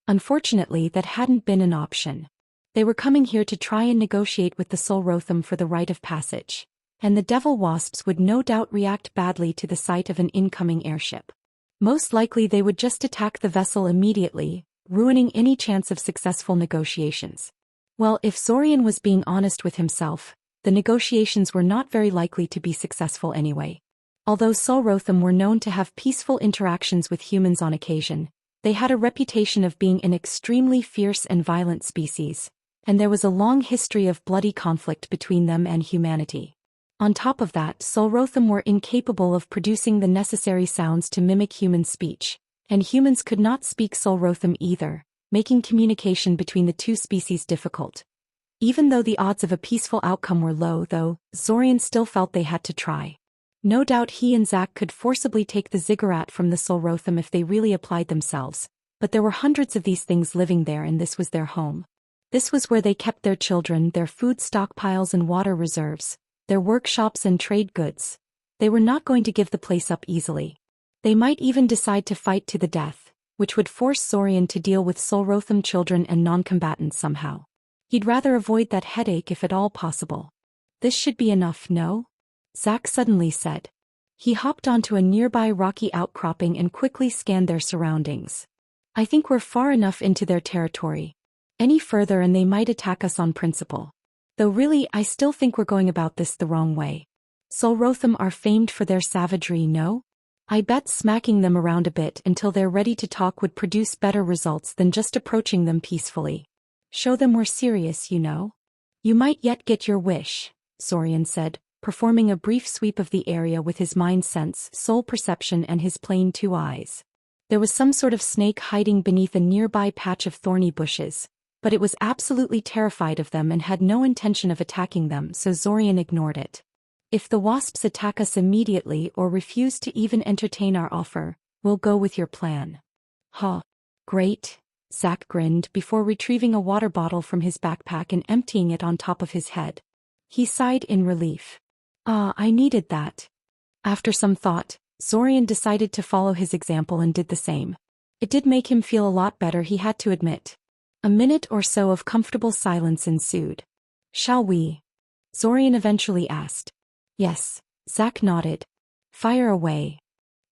Unfortunately, that hadn't been an option. They were coming here to try and negotiate with the Solrotham for the rite of passage, and the Devil Wasps would no doubt react badly to the sight of an incoming airship. Most likely they would just attack the vessel immediately, ruining any chance of successful negotiations. Well, if Zorian was being honest with himself, the negotiations were not very likely to be successful anyway. Although Solrotham were known to have peaceful interactions with humans on occasion, they had a reputation of being an extremely fierce and violent species, and there was a long history of bloody conflict between them and humanity. On top of that, Solrotham were incapable of producing the necessary sounds to mimic human speech, and humans could not speak Solrotham either, making communication between the two species difficult. Even though the odds of a peaceful outcome were low though, Zorian still felt they had to try. No doubt he and Zack could forcibly take the ziggurat from the Solrotham if they really applied themselves, but there were hundreds of these things living there and this was their home. This was where they kept their children, their food stockpiles and water reserves, their workshops and trade goods. They were not going to give the place up easily. They might even decide to fight to the death, which would force Zorian to deal with Solrotham children and non-combatants somehow. He'd rather avoid that headache if at all possible. This should be enough, no? Zack suddenly said. He hopped onto a nearby rocky outcropping and quickly scanned their surroundings. I think we're far enough into their territory. Any further and they might attack us on principle. Though really, I still think we're going about this the wrong way. Solrotham are famed for their savagery, no? I bet smacking them around a bit until they're ready to talk would produce better results than just approaching them peacefully. Show them we're serious, you know. You might yet get your wish, Zorian said, performing a brief sweep of the area with his mind sense, soul perception and his plain two eyes. There was some sort of snake hiding beneath a nearby patch of thorny bushes, but it was absolutely terrified of them and had no intention of attacking them, so Zorian ignored it. If the wasps attack us immediately or refuse to even entertain our offer, we'll go with your plan. Huh. Great. Zack grinned before retrieving a water bottle from his backpack and emptying it on top of his head. He sighed in relief. I needed that. After some thought, Zorian decided to follow his example and did the same. It did make him feel a lot better, he had to admit. A minute or so of comfortable silence ensued. Shall we? Zorian eventually asked. Yes, Zack nodded. Fire away.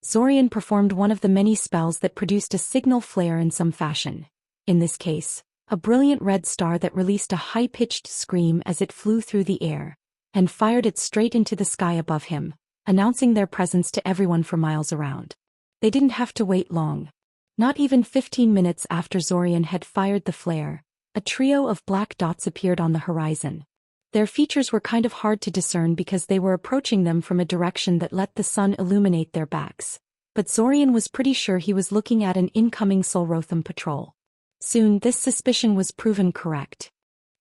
Zorian performed one of the many spells that produced a signal flare in some fashion. In this case, a brilliant red star that released a high-pitched scream as it flew through the air, and fired it straight into the sky above him, announcing their presence to everyone for miles around. They didn't have to wait long. Not even 15 minutes after Zorian had fired the flare, a trio of black dots appeared on the horizon. Their features were kind of hard to discern because they were approaching them from a direction that let the sun illuminate their backs, but Zorian was pretty sure he was looking at an incoming Solrotham patrol. Soon this suspicion was proven correct.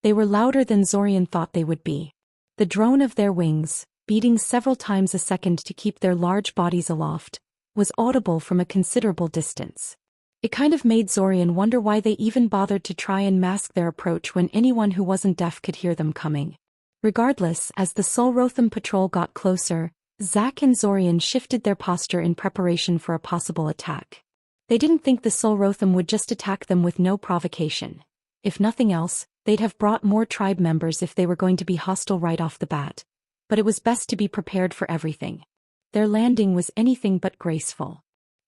They were louder than Zorian thought they would be. The drone of their wings, beating several times a second to keep their large bodies aloft, was audible from a considerable distance. It kind of made Zorian wonder why they even bothered to try and mask their approach when anyone who wasn't deaf could hear them coming. Regardless, as the Solrotham patrol got closer, Zack and Zorian shifted their posture in preparation for a possible attack. They didn't think the Solrotham would just attack them with no provocation. If nothing else, they'd have brought more tribe members if they were going to be hostile right off the bat. But it was best to be prepared for everything. Their landing was anything but graceful.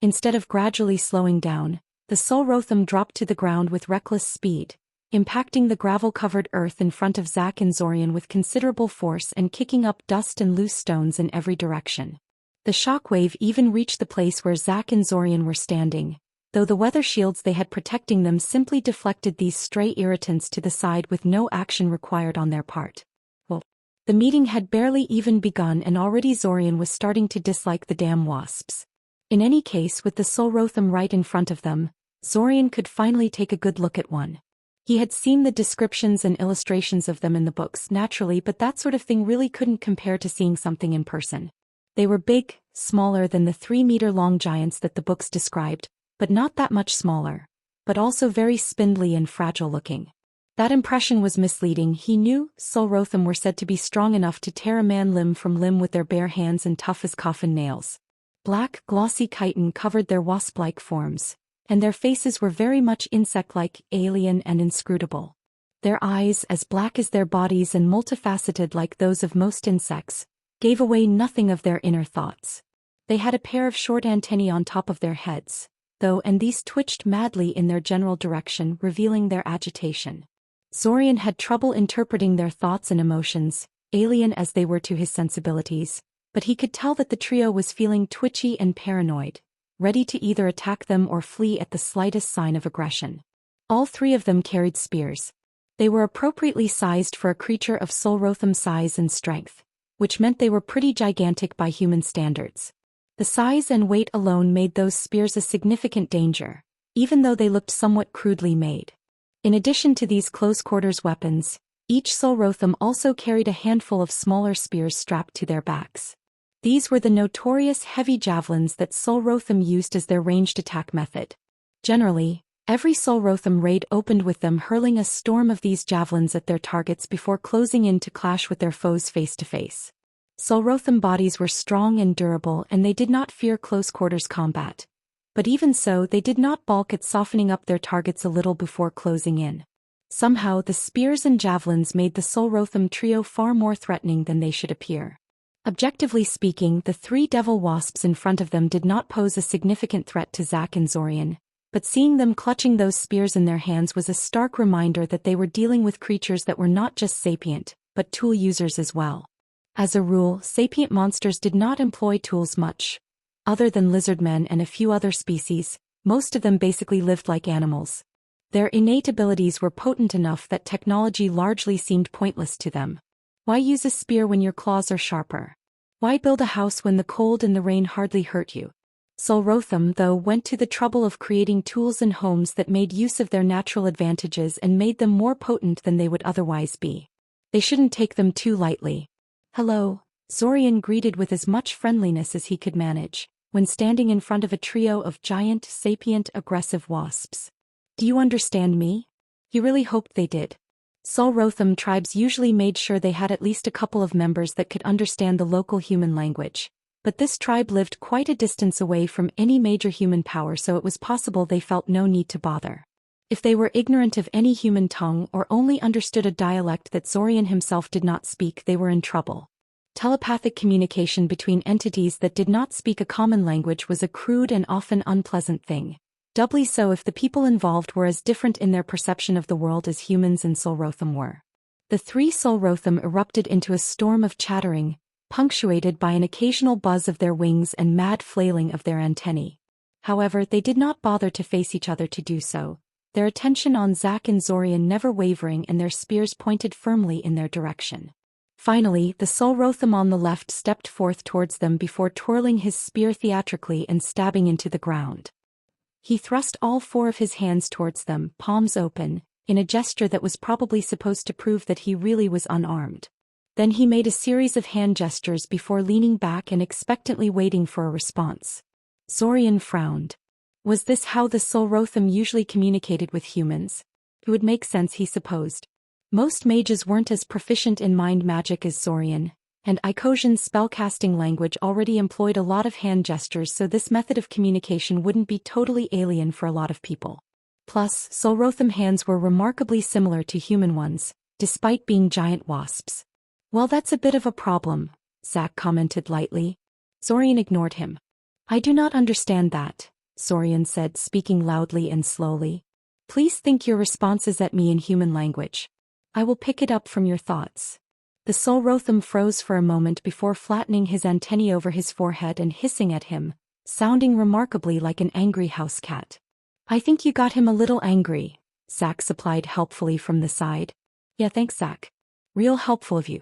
Instead of gradually slowing down, the Solrotham dropped to the ground with reckless speed, impacting the gravel-covered earth in front of Zack and Zorian with considerable force and kicking up dust and loose stones in every direction. The shockwave even reached the place where Zack and Zorian were standing, though the weather shields they had protecting them simply deflected these stray irritants to the side with no action required on their part. Well, the meeting had barely even begun and already Zorian was starting to dislike the damn wasps. In any case, with the Solrotham right in front of them, Zorian could finally take a good look at one. He had seen the descriptions and illustrations of them in the books naturally, but that sort of thing really couldn't compare to seeing something in person. They were big, smaller than the 3-meter-long giants that the books described, but not that much smaller, but also very spindly and fragile-looking. That impression was misleading. He knew Solrotham were said to be strong enough to tear a man limb from limb with their bare hands and tough as coffin nails. Black, glossy chitin covered their wasp-like forms, and their faces were very much insect-like, alien and inscrutable. Their eyes, as black as their bodies and multifaceted like those of most insects, gave away nothing of their inner thoughts. They had a pair of short antennae on top of their heads, though, and these twitched madly in their general direction, revealing their agitation. Zorian had trouble interpreting their thoughts and emotions, alien as they were to his sensibilities, but he could tell that the trio was feeling twitchy and paranoid, ready to either attack them or flee at the slightest sign of aggression. All three of them carried spears. They were appropriately sized for a creature of Solrotham's size and strength, which meant they were pretty gigantic by human standards. The size and weight alone made those spears a significant danger, even though they looked somewhat crudely made. In addition to these close-quarters weapons, each Solrotham also carried a handful of smaller spears strapped to their backs. These were the notorious heavy javelins that Solrotham used as their ranged attack method. Generally, every Solrotham raid opened with them hurling a storm of these javelins at their targets before closing in to clash with their foes face to face. Solrotham bodies were strong and durable, and they did not fear close-quarters combat. But even so, they did not balk at softening up their targets a little before closing in. Somehow, the spears and javelins made the Solrotham trio far more threatening than they should appear. Objectively speaking, the 3 devil wasps in front of them did not pose a significant threat to Zack and Zorian, but seeing them clutching those spears in their hands was a stark reminder that they were dealing with creatures that were not just sapient, but tool users as well. As a rule, sapient monsters did not employ tools much. Other than lizardmen and a few other species, most of them basically lived like animals. Their innate abilities were potent enough that technology largely seemed pointless to them. Why use a spear when your claws are sharper? Why build a house when the cold and the rain hardly hurt you? Solrotham, though, went to the trouble of creating tools and homes that made use of their natural advantages and made them more potent than they would otherwise be. They shouldn't take them too lightly. "Hello," Zorian greeted with as much friendliness as he could manage, when standing in front of a trio of giant, sapient, aggressive wasps. "Do you understand me?" He really hoped they did. Solrotham tribes usually made sure they had at least a couple of members that could understand the local human language, but this tribe lived quite a distance away from any major human power, so it was possible they felt no need to bother. If they were ignorant of any human tongue or only understood a dialect that Zorian himself did not speak, they were in trouble. Telepathic communication between entities that did not speak a common language was a crude and often unpleasant thing. Doubly so if the people involved were as different in their perception of the world as humans and Solrotham were. The 3 Solrotham erupted into a storm of chattering, punctuated by an occasional buzz of their wings and mad flailing of their antennae. However, they did not bother to face each other to do so, their attention on Zack and Zorian never wavering and their spears pointed firmly in their direction. Finally, the Solrotham on the left stepped forth towards them before twirling his spear theatrically and stabbing into the ground. He thrust all 4 of his hands towards them, palms open, in a gesture that was probably supposed to prove that he really was unarmed. Then he made a series of hand gestures before leaning back and expectantly waiting for a response. Zorian frowned. Was this how the Solrotham usually communicated with humans? It would make sense, he supposed. Most mages weren't as proficient in mind magic as Zorian, and Icosian's spellcasting language already employed a lot of hand gestures, so this method of communication wouldn't be totally alien for a lot of people. Plus, Solrotham hands were remarkably similar to human ones, despite being giant wasps. "Well, that's a bit of a problem," Zack commented lightly. Zorian ignored him. "I do not understand that," Zorian said, speaking loudly and slowly. "Please think your responses at me in human language. I will pick it up from your thoughts." The Solrotham froze for a moment before flattening his antennae over his forehead and hissing at him, sounding remarkably like an angry house cat. "I think you got him a little angry," Zack supplied helpfully from the side. "Yeah, thanks, Zack. Real helpful of you."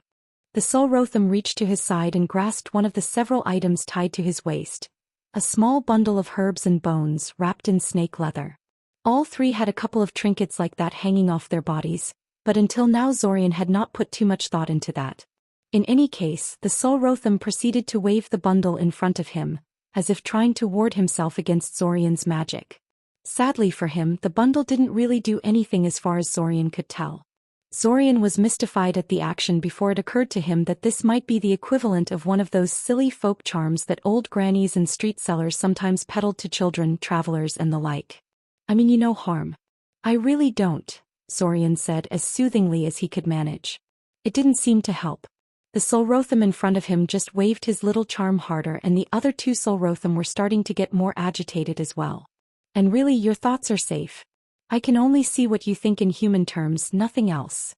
The Solrotham reached to his side and grasped one of the several items tied to his waist, a small bundle of herbs and bones wrapped in snake leather. All three had a couple of trinkets like that hanging off their bodies, but until now Zorian had not put too much thought into that. In any case, the Solrotham proceeded to wave the bundle in front of him, as if trying to ward himself against Zorian's magic. Sadly for him, the bundle didn't really do anything as far as Zorian could tell. Zorian was mystified at the action before it occurred to him that this might be the equivalent of one of those silly folk charms that old grannies and street sellers sometimes peddled to children, travelers and the like. I mean, you no harm. I really don't, Zorian said as soothingly as he could manage. It didn't seem to help. The Solrotham in front of him just waved his little charm harder, and the other two Solrotham were starting to get more agitated as well. And really, your thoughts are safe. I can only see what you think in human terms, nothing else.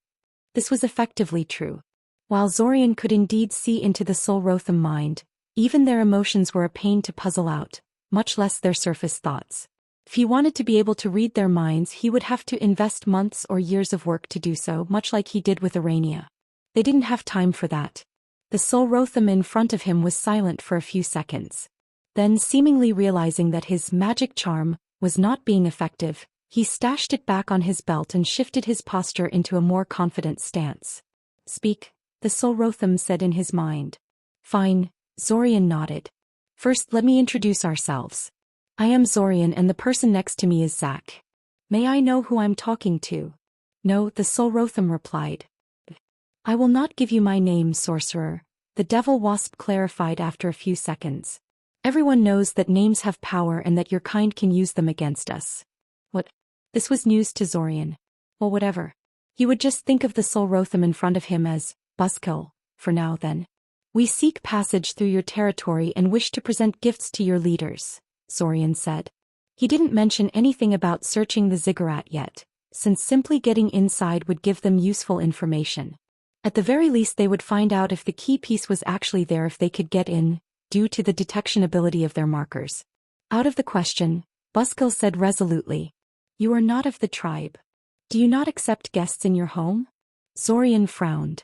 This was effectively true. While Zorian could indeed see into the Solrotham mind, even their emotions were a pain to puzzle out, much less their surface thoughts. If he wanted to be able to read their minds, he would have to invest months or years of work to do so, much like he did with Arania. They didn't have time for that. The Solrotham in front of him was silent for a few seconds. Then, seemingly realizing that his magic charm was not being effective, he stashed it back on his belt and shifted his posture into a more confident stance. Speak, the Solrotham said in his mind. Fine, Zorian nodded. First, let me introduce ourselves. I am Zorian and the person next to me is Zack. May I know who I'm talking to? No, the Solrotham replied. I will not give you my name, sorcerer, the devil wasp clarified after a few seconds. Everyone knows that names have power and that your kind can use them against us. What? This was news to Zorian. Well, whatever. He would just think of the Solrotham in front of him as Buzzkill, for now then. We seek passage through your territory and wish to present gifts to your leaders, Zorian said. He didn't mention anything about searching the ziggurat yet, since simply getting inside would give them useful information. At the very least they would find out if the key piece was actually there if they could get in, due to the detection ability of their markers. Out of the question, Buzzkill said resolutely. You are not of the tribe. Do you not accept guests in your home? Zorian frowned.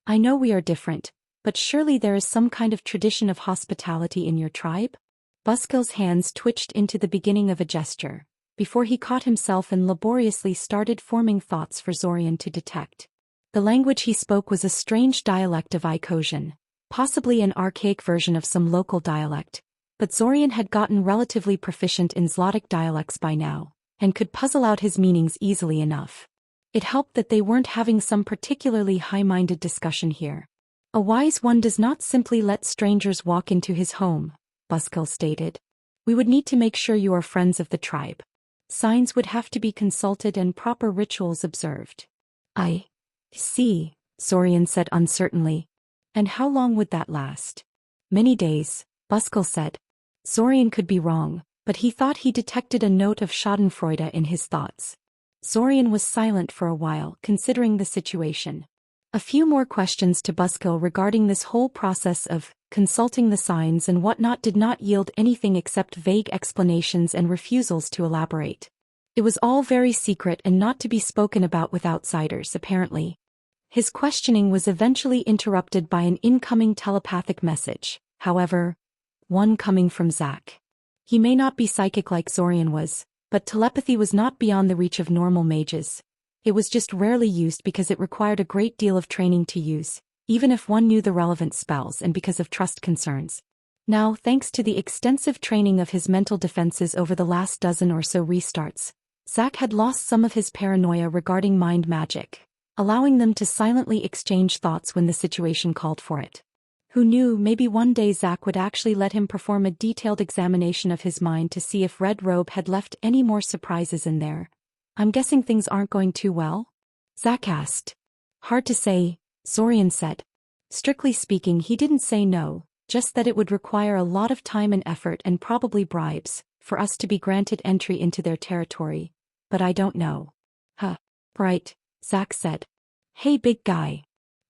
I know we are different, but surely there is some kind of tradition of hospitality in your tribe? Buzzkill's hands twitched into the beginning of a gesture, before he caught himself and laboriously started forming thoughts for Zorian to detect. The language he spoke was a strange dialect of Icosian, possibly an archaic version of some local dialect, but Zorian had gotten relatively proficient in Zlotic dialects by now, and could puzzle out his meanings easily enough. It helped that they weren't having some particularly high-minded discussion here. A wise one does not simply let strangers walk into his home, Buzzkill stated. We would need to make sure you are friends of the tribe. Signs would have to be consulted and proper rituals observed. I see, Zorian said uncertainly. And how long would that last? Many days, Buzzkill said. Zorian could be wrong, but he thought he detected a note of schadenfreude in his thoughts. Zorian was silent for a while, considering the situation. A few more questions to Buzzkill regarding this whole process of consulting the signs and whatnot did not yield anything except vague explanations and refusals to elaborate. It was all very secret and not to be spoken about with outsiders, apparently. His questioning was eventually interrupted by an incoming telepathic message, however, one coming from Zack. He may not be psychic like Zorian was, but telepathy was not beyond the reach of normal mages. It was just rarely used because it required a great deal of training to use, even if one knew the relevant spells and because of trust concerns. Now, thanks to the extensive training of his mental defenses over the last dozen or so restarts, Zack had lost some of his paranoia regarding mind magic, allowing them to silently exchange thoughts when the situation called for it. Who knew, maybe one day Zack would actually let him perform a detailed examination of his mind to see if Red Robe had left any more surprises in there. I'm guessing things aren't going too well? Zack asked. Hard to say, Zorian said. Strictly speaking, he didn't say no, just that it would require a lot of time and effort and probably bribes, for us to be granted entry into their territory. But I don't know. Huh. Right, Zack said. Hey big guy.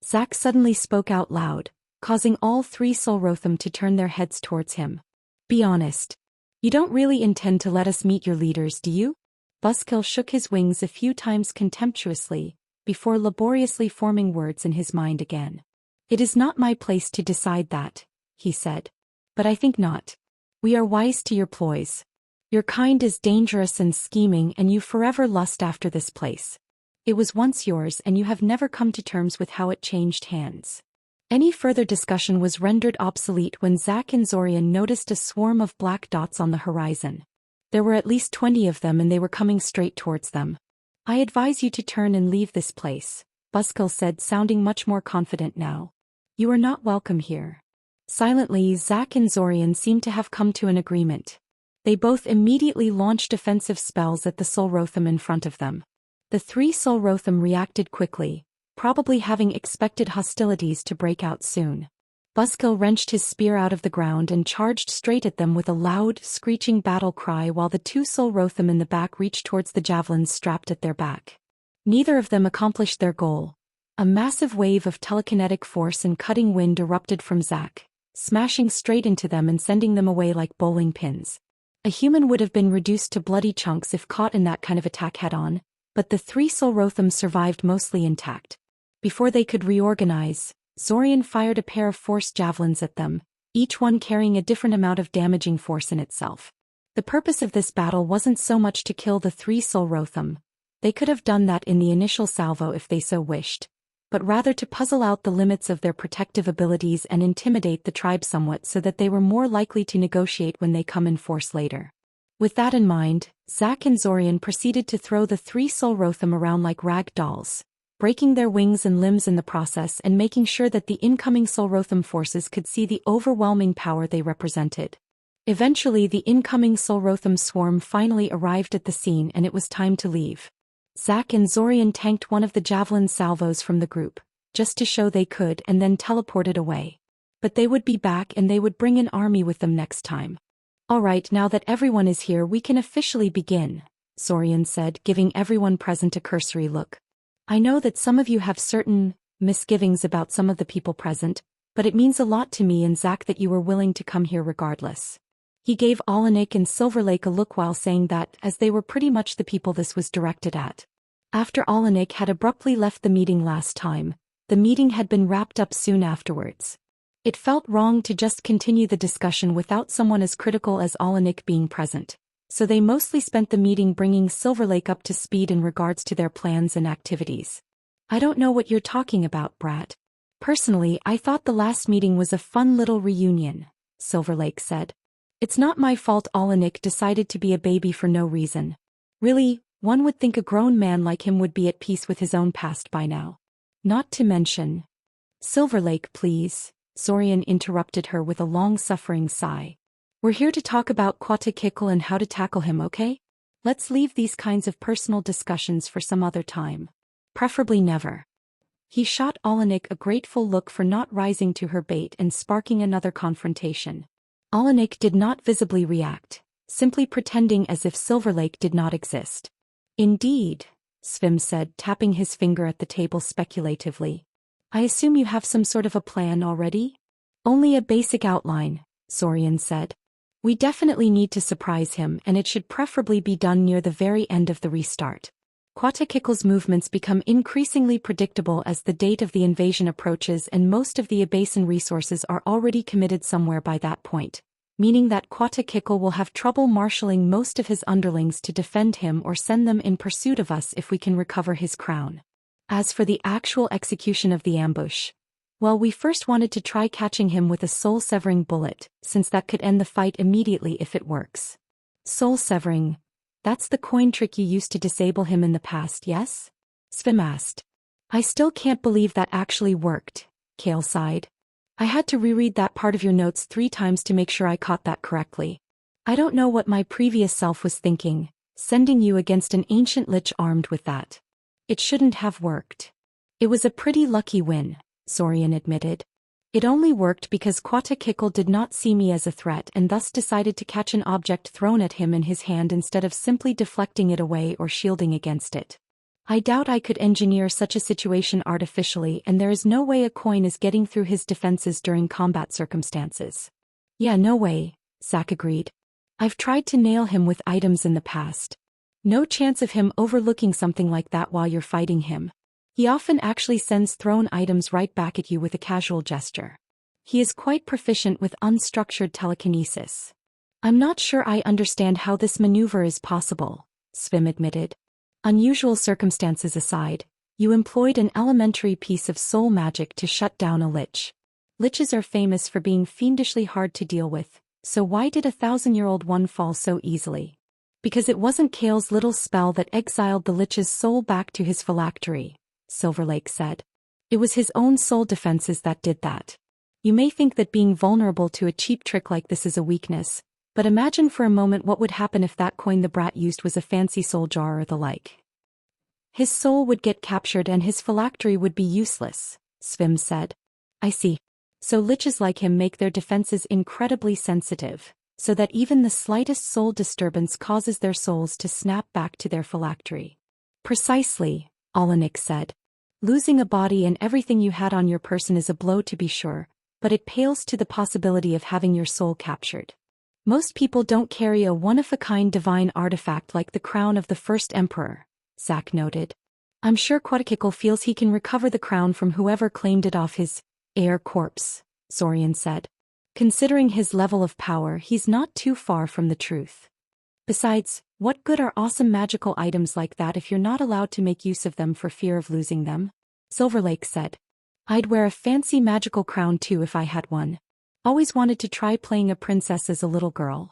Zack suddenly spoke out loud, causing all three Solrotham to turn their heads towards him. Be honest. You don't really intend to let us meet your leaders, do you? Buzzkill shook his wings a few times contemptuously, before laboriously forming words in his mind again. It is not my place to decide that, he said. But I think not. We are wise to your ploys. Your kind is dangerous and scheming, and you forever lust after this place. It was once yours, and you have never come to terms with how it changed hands. Any further discussion was rendered obsolete when Zack and Zorian noticed a swarm of black dots on the horizon. There were at least 20 of them, and they were coming straight towards them. I advise you to turn and leave this place, Buzzkill said, sounding much more confident now. You are not welcome here. Silently, Zack and Zorian seemed to have come to an agreement. They both immediately launched defensive spells at the Solrotham in front of them. The 3 Solrotham reacted quickly, probably having expected hostilities to break out soon. Buzzkill wrenched his spear out of the ground and charged straight at them with a loud, screeching battle cry, while the 2 Solrotham in the back reached towards the javelins strapped at their back. Neither of them accomplished their goal. A massive wave of telekinetic force and cutting wind erupted from Zack, smashing straight into them and sending them away like bowling pins. A human would have been reduced to bloody chunks if caught in that kind of attack head-on, but the 3 Solrotham survived mostly intact. Before they could reorganize, Zorian fired a pair of force javelins at them, each one carrying a different amount of damaging force in itself. The purpose of this battle wasn't so much to kill the 3 Solrotham. They could have done that in the initial salvo if they so wished, but rather to puzzle out the limits of their protective abilities and intimidate the tribe somewhat so that they were more likely to negotiate when they come in force later. With that in mind, Zack and Zorian proceeded to throw the 3 Solrotham around like rag dolls, breaking their wings and limbs in the process and making sure that the incoming Solrotham forces could see the overwhelming power they represented. Eventually, the incoming Solrotham swarm finally arrived at the scene, and it was time to leave. Zack and Zorian tanked one of the javelin salvos from the group, just to show they could, and then teleported away. But they would be back, and they would bring an army with them next time. Alright, now that everyone is here, we can officially begin, Zorian said, giving everyone present a cursory look. I know that some of you have certain misgivings about some of the people present, but it means a lot to me and Zack that you were willing to come here regardless. He gave Alanik and Silverlake a look while saying that, as they were pretty much the people this was directed at. After Alanik had abruptly left the meeting last time, the meeting had been wrapped up soon afterwards. It felt wrong to just continue the discussion without someone as critical as Alanik being present, so they mostly spent the meeting bringing Silverlake up to speed in regards to their plans and activities. I don't know what you're talking about, Brat. Personally, I thought the last meeting was a fun little reunion, Silverlake said. It's not my fault Alanik decided to be a baby for no reason. Really, one would think a grown man like him would be at peace with his own past by now. Not to mention... Silverlake, please, Zorian interrupted her with a long-suffering sigh. We're here to talk about Quatakikl and how to tackle him, okay? Let's leave these kinds of personal discussions for some other time. Preferably never. He shot Alanik a grateful look for not rising to her bait and sparking another confrontation. Alanik did not visibly react, simply pretending as if Silverlake did not exist. Indeed, Svim said, tapping his finger at the table speculatively. I assume you have some sort of a plan already? Only a basic outline, Zorian said. We definitely need to surprise him, and it should preferably be done near the very end of the restart. Quatakikl's movements become increasingly predictable as the date of the invasion approaches, and most of the Abasin resources are already committed somewhere by that point, meaning that Quatakikl will have trouble marshalling most of his underlings to defend him or send them in pursuit of us if we can recover his crown. As for the actual execution of the ambush, well, we first wanted to try catching him with a soul-severing bullet, since that could end the fight immediately if it works. Soul-severing, that's the coin trick you used to disable him in the past, yes? Svim asked. I still can't believe that actually worked, Kale sighed. I had to reread that part of your notes 3 times to make sure I caught that correctly. I don't know what my previous self was thinking, sending you against an ancient lich armed with that. It shouldn't have worked. It was a pretty lucky win, Zorian admitted. It only worked because Quatakikl did not see me as a threat and thus decided to catch an object thrown at him in his hand instead of simply deflecting it away or shielding against it. I doubt I could engineer such a situation artificially, and there is no way a coin is getting through his defenses during combat circumstances. Yeah, no way, Zack agreed. I've tried to nail him with items in the past. No chance of him overlooking something like that while you're fighting him. He often actually sends thrown items right back at you with a casual gesture. He is quite proficient with unstructured telekinesis. I'm not sure I understand how this maneuver is possible, Svim admitted. Unusual circumstances aside, you employed an elementary piece of soul magic to shut down a lich. Liches are famous for being fiendishly hard to deal with, so why did a 1,000-year-old one fall so easily? Because it wasn't Kale's little spell that exiled the lich's soul back to his phylactery, Silverlake said. It was his own soul defenses that did that. You may think that being vulnerable to a cheap trick like this is a weakness, but imagine for a moment what would happen if that coin the brat used was a fancy soul jar or the like. His soul would get captured and his phylactery would be useless, Svim said. I see. So liches like him make their defenses incredibly sensitive, so that even the slightest soul disturbance causes their souls to snap back to their phylactery. Precisely, Olenek said. Losing a body and everything you had on your person is a blow to be sure, but it pales to the possibility of having your soul captured. Most people don't carry a one-of-a-kind divine artifact like the crown of the first emperor, Zack noted. I'm sure Quetzalcoatl feels he can recover the crown from whoever claimed it off his heir corpse, Zorian said. Considering his level of power, he's not too far from the truth. Besides, what good are awesome magical items like that if you're not allowed to make use of them for fear of losing them? Silverlake said. I'd wear a fancy magical crown too if I had one. Always wanted to try playing a princess as a little girl.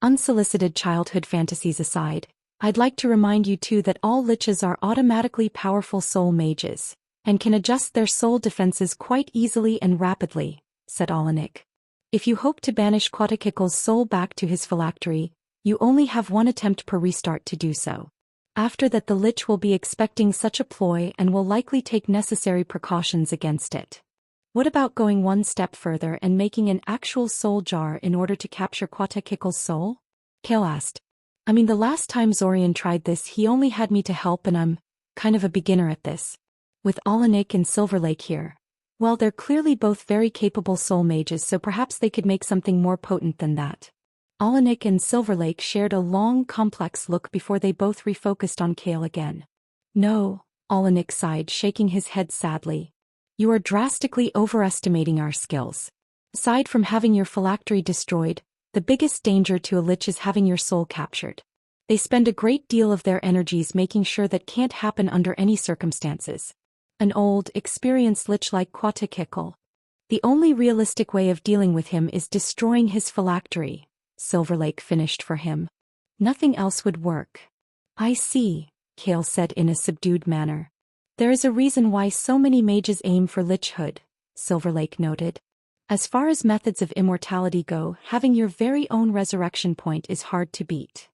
Unsolicited childhood fantasies aside, I'd like to remind you too that all liches are automatically powerful soul mages, and can adjust their soul defenses quite easily and rapidly, said Olenek. If you hope to banish Quetzalcoatl's soul back to his phylactery, you only have one attempt per restart to do so. After that the lich will be expecting such a ploy and will likely take necessary precautions against it. What about going one step further and making an actual soul jar in order to capture Quetzalcoatl's soul? Kale asked. I mean, the last time Zorian tried this he only had me to help and I'm kind of a beginner at this. With Olenek and Silverlake here. Well, they're clearly both very capable soul mages, so perhaps they could make something more potent than that. Olenek and Silverlake shared a long, complex look before they both refocused on Kale again. No, Olenek sighed, shaking his head sadly. You are drastically overestimating our skills. Aside from having your phylactery destroyed, the biggest danger to a lich is having your soul captured. They spend a great deal of their energies making sure that can't happen under any circumstances. An old, experienced lich like Quetzalcoatl. The only realistic way of dealing with him is destroying his phylactery, Silverlake finished for him. Nothing else would work. I see, Kale said in a subdued manner. There is a reason why so many mages aim for lichhood, Silverlake noted. As far as methods of immortality go, having your very own resurrection point is hard to beat.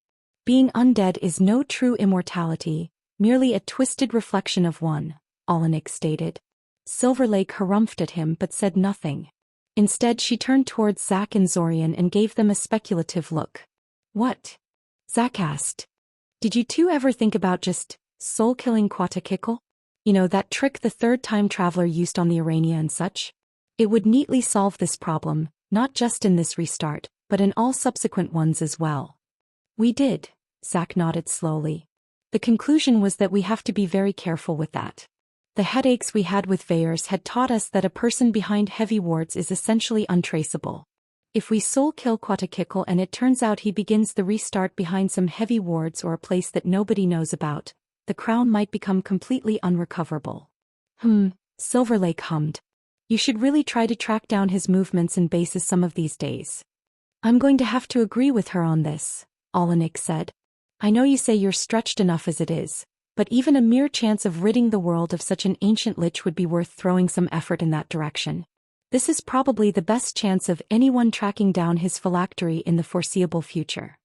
Being undead is no true immortality, merely a twisted reflection of one, Olenek stated. Silverlake harumphed at him but said nothing. Instead she turned towards Zack and Zorian and gave them a speculative look. What? Zack asked. Did you two ever think about just soul-killing Quetzalcoatl? You know, that trick the third time traveler used on the Arania and such? It would neatly solve this problem, not just in this restart, but in all subsequent ones as well. We did, Zack nodded slowly. The conclusion was that we have to be very careful with that. The headaches we had with Veyers had taught us that a person behind heavy wards is essentially untraceable. If we soul-kill Quetzalcoatl and it turns out he begins the restart behind some heavy wards or a place that nobody knows about, the crown might become completely unrecoverable. Silverlake hummed. You should really try to track down his movements and bases some of these days. I'm going to have to agree with her on this, Olenek said. I know you say you're stretched enough as it is, but even a mere chance of ridding the world of such an ancient lich would be worth throwing some effort in that direction. This is probably the best chance of anyone tracking down his phylactery in the foreseeable future.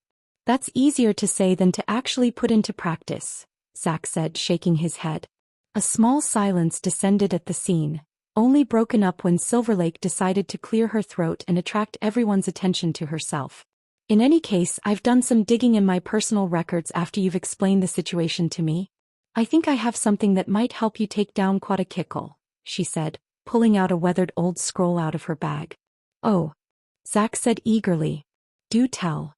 That's easier to say than to actually put into practice, Zack said, shaking his head. A small silence descended at the scene, only broken up when Silverlake decided to clear her throat and attract everyone's attention to herself. In any case, I've done some digging in my personal records after you've explained the situation to me. I think I have something that might help you take down Quetzalcoatl, she said, pulling out a weathered old scroll out of her bag. Oh, Zack said eagerly. Do tell.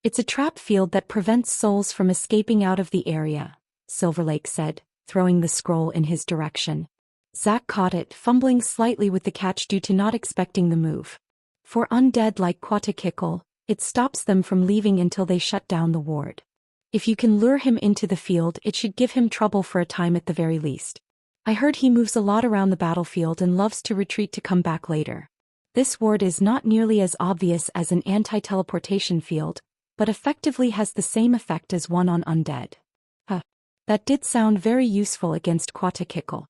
It's a trap field that prevents souls from escaping out of the area, Silverlake said, throwing the scroll in his direction. Zack caught it, fumbling slightly with the catch due to not expecting the move. For undead like Quetzalcoatl, It stops them from leaving until they shut down the ward. If you can lure him into the field, it should give him trouble for a time at the very least. I heard he moves a lot around the battlefield and loves to retreat to come back later. This ward is not nearly as obvious as an anti-teleportation field, but effectively has the same effect as one on undead. That did sound very useful against Quatakikl.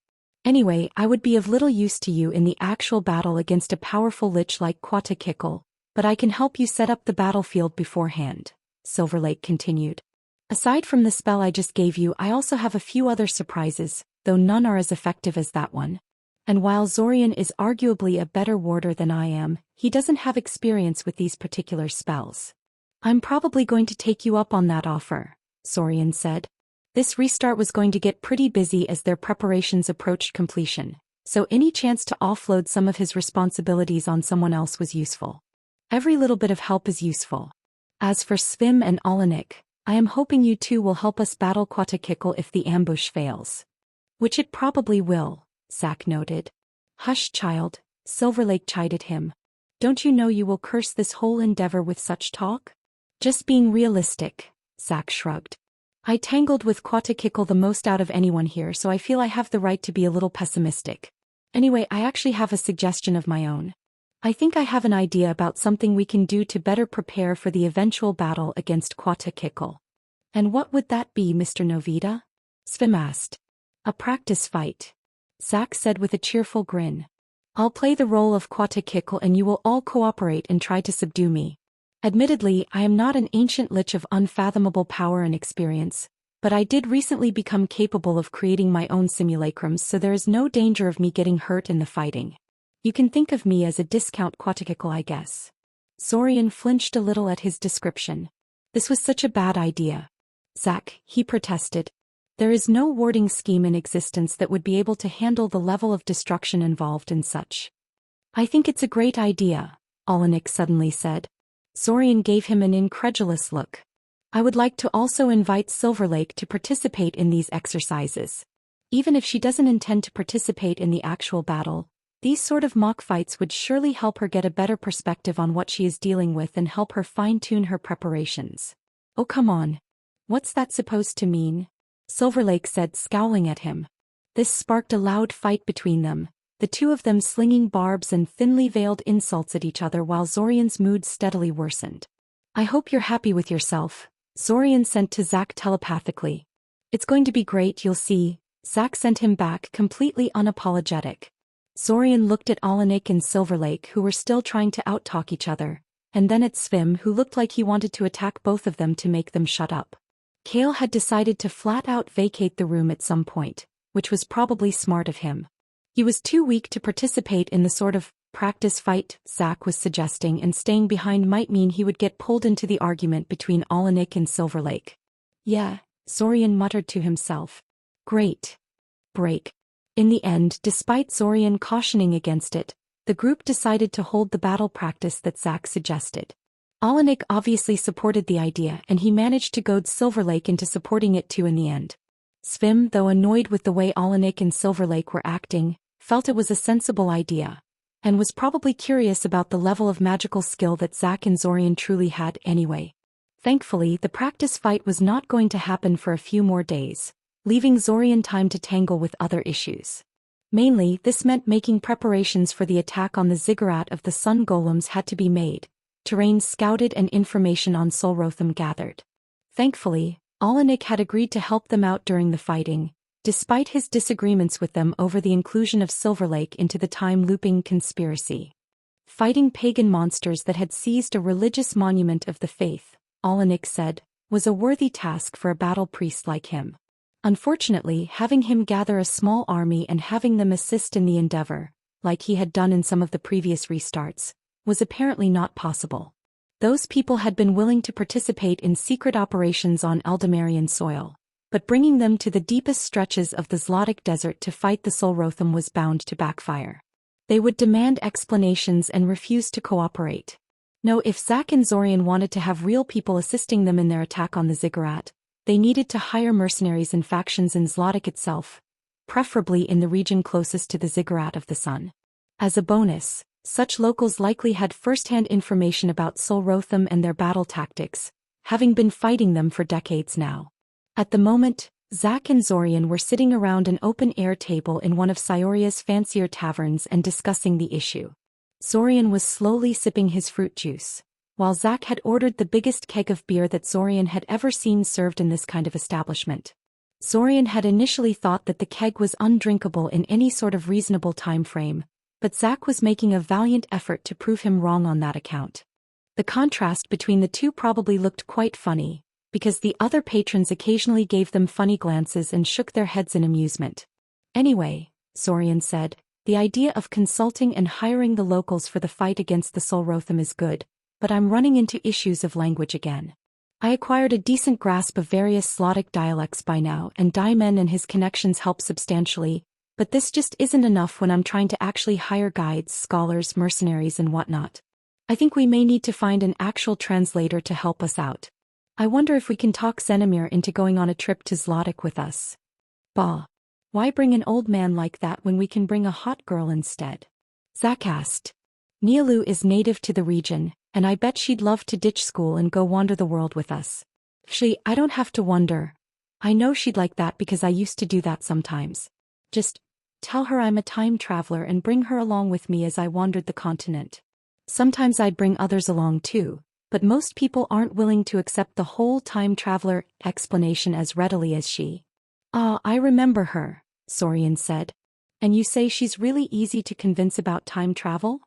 Anyway, I would be of little use to you in the actual battle against a powerful lich like Quatakikl, but I can help you set up the battlefield beforehand, Silverlake continued. Aside from the spell I just gave you, I also have a few other surprises, though none are as effective as that one. And while Zorian is arguably a better warder than I am, he doesn't have experience with these particular spells. I'm probably going to take you up on that offer, Zorian said. This restart was going to get pretty busy as their preparations approached completion, so any chance to offload some of his responsibilities on someone else was useful. Every little bit of help is useful. As for Svim and Alanik, I am hoping you two will help us battle Quatakikl if the ambush fails. Which it probably will, Zack noted. Hush, child, Silverlake chided him. Don't you know you will curse this whole endeavor with such talk? Just being realistic, Zack shrugged. I tangled with Quatakikl the most out of anyone here, so I feel I have the right to be a little pessimistic. Anyway, I actually have a suggestion of my own. I think I have an idea about something we can do to better prepare for the eventual battle against Quatakikl. And what would that be, Mr. Novita? Svim asked. A practice fight, Zack said with a cheerful grin. I'll play the role of Quatakikl and you will all cooperate and try to subdue me. Admittedly, I am not an ancient lich of unfathomable power and experience, but I did recently become capable of creating my own simulacrums, so there is no danger of me getting hurt in the fighting. You can think of me as a discount Quatakikl, I guess. Zorian flinched a little at his description. This was such a bad idea. Zack, he protested. There is no warding scheme in existence that would be able to handle the level of destruction involved in such. I think it's a great idea, Alanik suddenly said. Zorian gave him an incredulous look. I would like to also invite Silverlake to participate in these exercises. Even if she doesn't intend to participate in the actual battle, these sort of mock fights would surely help her get a better perspective on what she is dealing with and help her fine-tune her preparations. Oh, come on. What's that supposed to mean? Silverlake said, scowling at him. This sparked a loud fight between them, the two of them slinging barbs and thinly veiled insults at each other while Zorian's mood steadily worsened. I hope you're happy with yourself, Zorian sent to Zack telepathically. It's going to be great, you'll see, Zack sent him back completely unapologetic. Zorian looked at Alanik and Silverlake, who were still trying to outtalk each other, and then at Svim, who looked like he wanted to attack both of them to make them shut up. Kale had decided to flat out vacate the room at some point, which was probably smart of him. He was too weak to participate in the sort of practice fight Zack was suggesting, and staying behind might mean he would get pulled into the argument between Alanik and Silverlake. Yeah, Zorian muttered to himself. Great. Break. In the end, despite Zorian cautioning against it, the group decided to hold the battle practice that Zack suggested. Alanik obviously supported the idea, and he managed to goad Silverlake into supporting it too in the end. Svim, though annoyed with the way Alanik and Silverlake were acting, felt it was a sensible idea, and was probably curious about the level of magical skill that Zack and Zorian truly had anyway. Thankfully, the practice fight was not going to happen for a few more days, leaving Zorian time to tangle with other issues. Mainly, this meant making preparations for the attack on the ziggurat of the sun golems had to be made, terrain scouted and information on Solrotham gathered. Thankfully, Alanik had agreed to help them out during the fighting, despite his disagreements with them over the inclusion of Silverlake into the time-looping conspiracy. Fighting pagan monsters that had seized a religious monument of the faith, Alanik said, was a worthy task for a battle priest like him. Unfortunately, having him gather a small army and having them assist in the endeavor, like he had done in some of the previous restarts, was apparently not possible. Those people had been willing to participate in secret operations on Eldamarian soil, but bringing them to the deepest stretches of the Zlotic desert to fight the Solrotham was bound to backfire. They would demand explanations and refuse to cooperate. No, if Zack and Zorian wanted to have real people assisting them in their attack on the ziggurat, they needed to hire mercenaries and factions in Zlotic itself, preferably in the region closest to the ziggurat of the sun. As a bonus, Such locals likely had first-hand information about Solrotham and their battle tactics, having been fighting them for decades now. At the moment, Zack and Zorian were sitting around an open-air table in one of Sioria's fancier taverns and discussing the issue. Zorian was slowly sipping his fruit juice, while Zack had ordered the biggest keg of beer that Zorian had ever seen served in this kind of establishment. Zorian had initially thought that the keg was undrinkable in any sort of reasonable time frame, but Zack was making a valiant effort to prove him wrong on that account. The contrast between the two probably looked quite funny, because the other patrons occasionally gave them funny glances and shook their heads in amusement. Anyway, Zorian said, the idea of consulting and hiring the locals for the fight against the Solrotham is good, but I'm running into issues of language again. I acquired a decent grasp of various Slavic dialects by now, and Daimen and his connections help substantially, but this just isn't enough when I'm trying to actually hire guides, scholars, mercenaries and whatnot. I think we may need to find an actual translator to help us out. I wonder if we can talk Zenemir into going on a trip to Zlotic with us. Bah. Why bring an old man like that when we can bring a hot girl instead? Zack asked. Nialu is native to the region, and I bet she'd love to ditch school and go wander the world with us. I don't have to wonder. I know she'd like that because I used to do that sometimes. Just tell her I'm a time traveler and bring her along with me as I wandered the continent. Sometimes I'd bring others along too, but most people aren't willing to accept the whole time traveler explanation as readily as she. Ah, I remember her, Zorian said. And you say she's really easy to convince about time travel?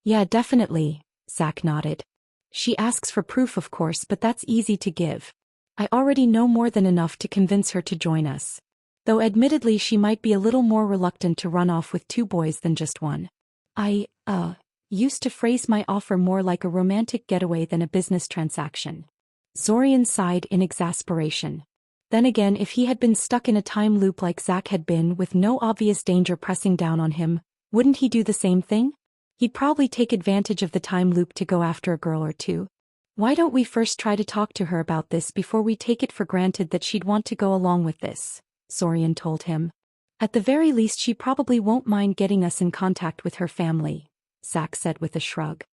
Yeah, definitely, Zack nodded. She asks for proof of course, but that's easy to give. I already know more than enough to convince her to join us. Though admittedly she might be a little more reluctant to run off with two boys than just one. I, used to phrase my offer more like a romantic getaway than a business transaction. Zorian sighed in exasperation. Then again, if he had been stuck in a time loop like Zack had been with no obvious danger pressing down on him, wouldn't he do the same thing? He'd probably take advantage of the time loop to go after a girl or two. Why don't we first try to talk to her about this before we take it for granted that she'd want to go along with this, Zorian told him. At the very least she probably won't mind getting us in contact with her family, Zack said with a shrug.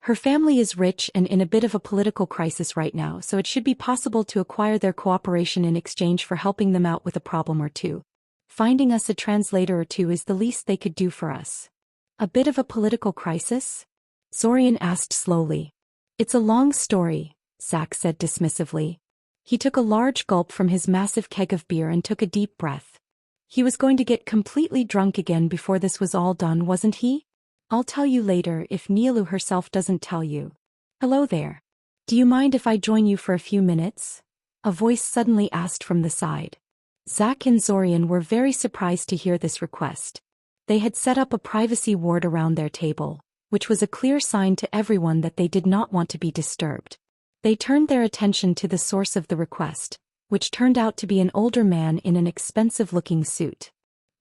Her family is rich and in a bit of a political crisis right now, so it should be possible to acquire their cooperation in exchange for helping them out with a problem or two. Finding us a translator or two is the least they could do for us. A bit of a political crisis? Zorian asked slowly. It's a long story, Zack said dismissively. He took a large gulp from his massive keg of beer and took a deep breath. He was going to get completely drunk again before this was all done, wasn't he? I'll tell you later if Nialu herself doesn't tell you. Hello there. Do you mind if I join you for a few minutes? A voice suddenly asked from the side. Zack and Zorian were very surprised to hear this request. They had set up a privacy ward around their table, which was a clear sign to everyone that they did not want to be disturbed. They turned their attention to the source of the request, which turned out to be an older man in an expensive-looking suit.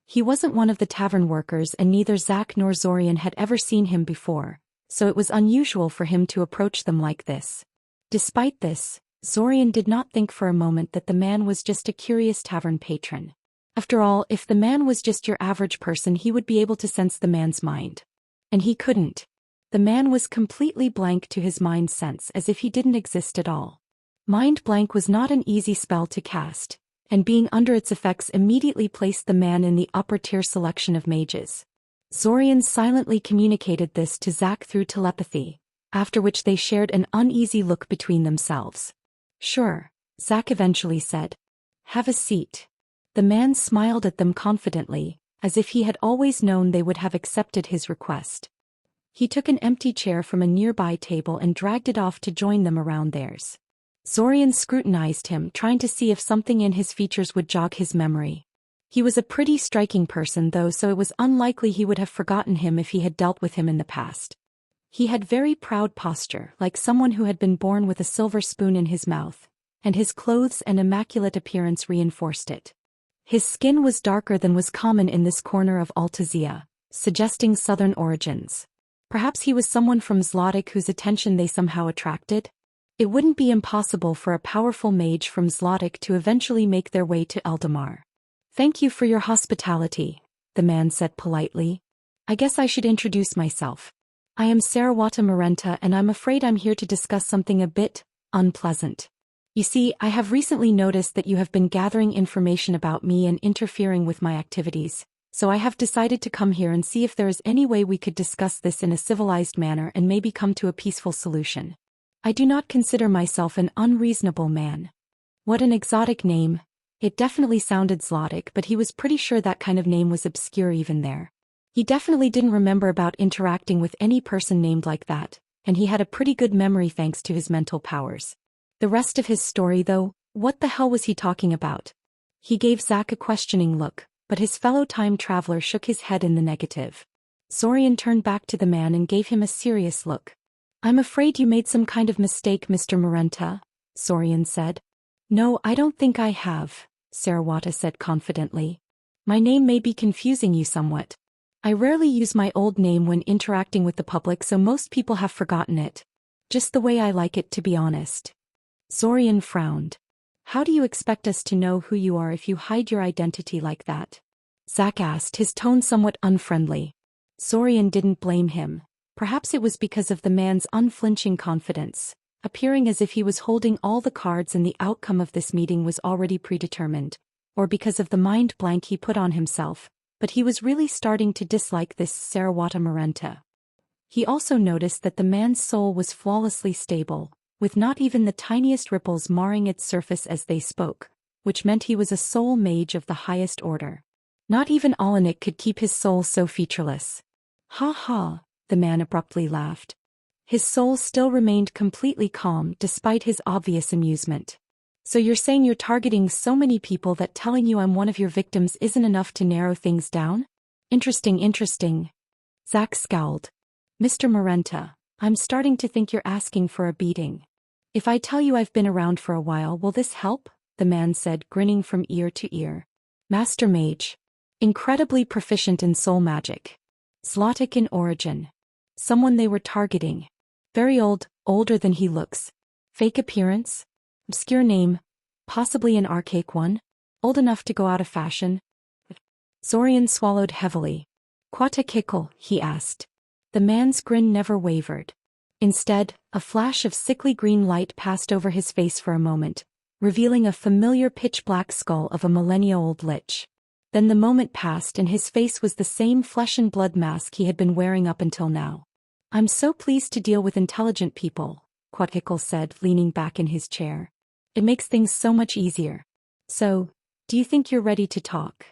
He wasn't one of the tavern workers and neither Zack nor Zorian had ever seen him before, so it was unusual for him to approach them like this. Despite this, Zorian did not think for a moment that the man was just a curious tavern patron. After all, if the man was just your average person he would be able to sense the man's mind. And he couldn't. The man was completely blank to his mind sense, as if he didn't exist at all. Mind blank was not an easy spell to cast, and being under its effects immediately placed the man in the upper-tier selection of mages. Zorian silently communicated this to Zack through telepathy, after which they shared an uneasy look between themselves. Sure, Zack eventually said. Have a seat. The man smiled at them confidently, as if he had always known they would have accepted his request. He took an empty chair from a nearby table and dragged it off to join them around theirs. Zorian scrutinized him, trying to see if something in his features would jog his memory. He was a pretty striking person though, so it was unlikely he would have forgotten him if he had dealt with him in the past. He had very proud posture, like someone who had been born with a silver spoon in his mouth, and his clothes and immaculate appearance reinforced it. His skin was darker than was common in this corner of Altazia, suggesting southern origins. Perhaps he was someone from Zlotic whose attention they somehow attracted? It wouldn't be impossible for a powerful mage from Zlotic to eventually make their way to Eldamar. Thank you for your hospitality, the man said politely. I guess I should introduce myself. I am Sarawata Marenta and I'm afraid I'm here to discuss something a bit unpleasant. You see, I have recently noticed that you have been gathering information about me and interfering with my activities, so I have decided to come here and see if there is any way we could discuss this in a civilized manner and maybe come to a peaceful solution. I do not consider myself an unreasonable man. What an exotic name. It definitely sounded Zlotic, but he was pretty sure that kind of name was obscure even there. He definitely didn't remember about interacting with any person named like that, and he had a pretty good memory thanks to his mental powers. The rest of his story though, what the hell was he talking about? He gave Zack a questioning look, but his fellow time traveler shook his head in the negative. Sorian turned back to the man and gave him a serious look. I'm afraid you made some kind of mistake, Mr. Marenta, Sorian said. No, I don't think I have, Sarawata said confidently. My name may be confusing you somewhat. I rarely use my old name when interacting with the public, so most people have forgotten it. Just the way I like it, to be honest. Sorian frowned. How do you expect us to know who you are if you hide your identity like that? Zack asked, his tone somewhat unfriendly. Sorian didn't blame him. Perhaps it was because of the man's unflinching confidence, appearing as if he was holding all the cards and the outcome of this meeting was already predetermined, or because of the mind blank he put on himself, but he was really starting to dislike this Sarawata Marenta. He also noticed that the man's soul was flawlessly stable, with not even the tiniest ripples marring its surface as they spoke, which meant he was a soul mage of the highest order. Not even Alanik could keep his soul so featureless. Ha ha, the man abruptly laughed. His soul still remained completely calm despite his obvious amusement. So you're saying you're targeting so many people that telling you I'm one of your victims isn't enough to narrow things down? Interesting. Zack scowled. Mr. Marenta, I'm starting to think you're asking for a beating. If I tell you I've been around for a while, will this help? The man said, grinning from ear to ear. Master Mage. Incredibly proficient in soul magic. Zlotic in origin. Someone they were targeting. Very old, older than he looks. Fake appearance? Obscure name, possibly an archaic one? Old enough to go out of fashion? Sorian swallowed heavily. Quata Kikl, he asked. The man's grin never wavered. Instead, a flash of sickly green light passed over his face for a moment, revealing a familiar pitch-black skull of a millennia-old lich. Then the moment passed and his face was the same flesh and blood mask he had been wearing up until now. I'm so pleased to deal with intelligent people, Quata Kikl said, leaning back in his chair. It makes things so much easier. So, do you think you're ready to talk?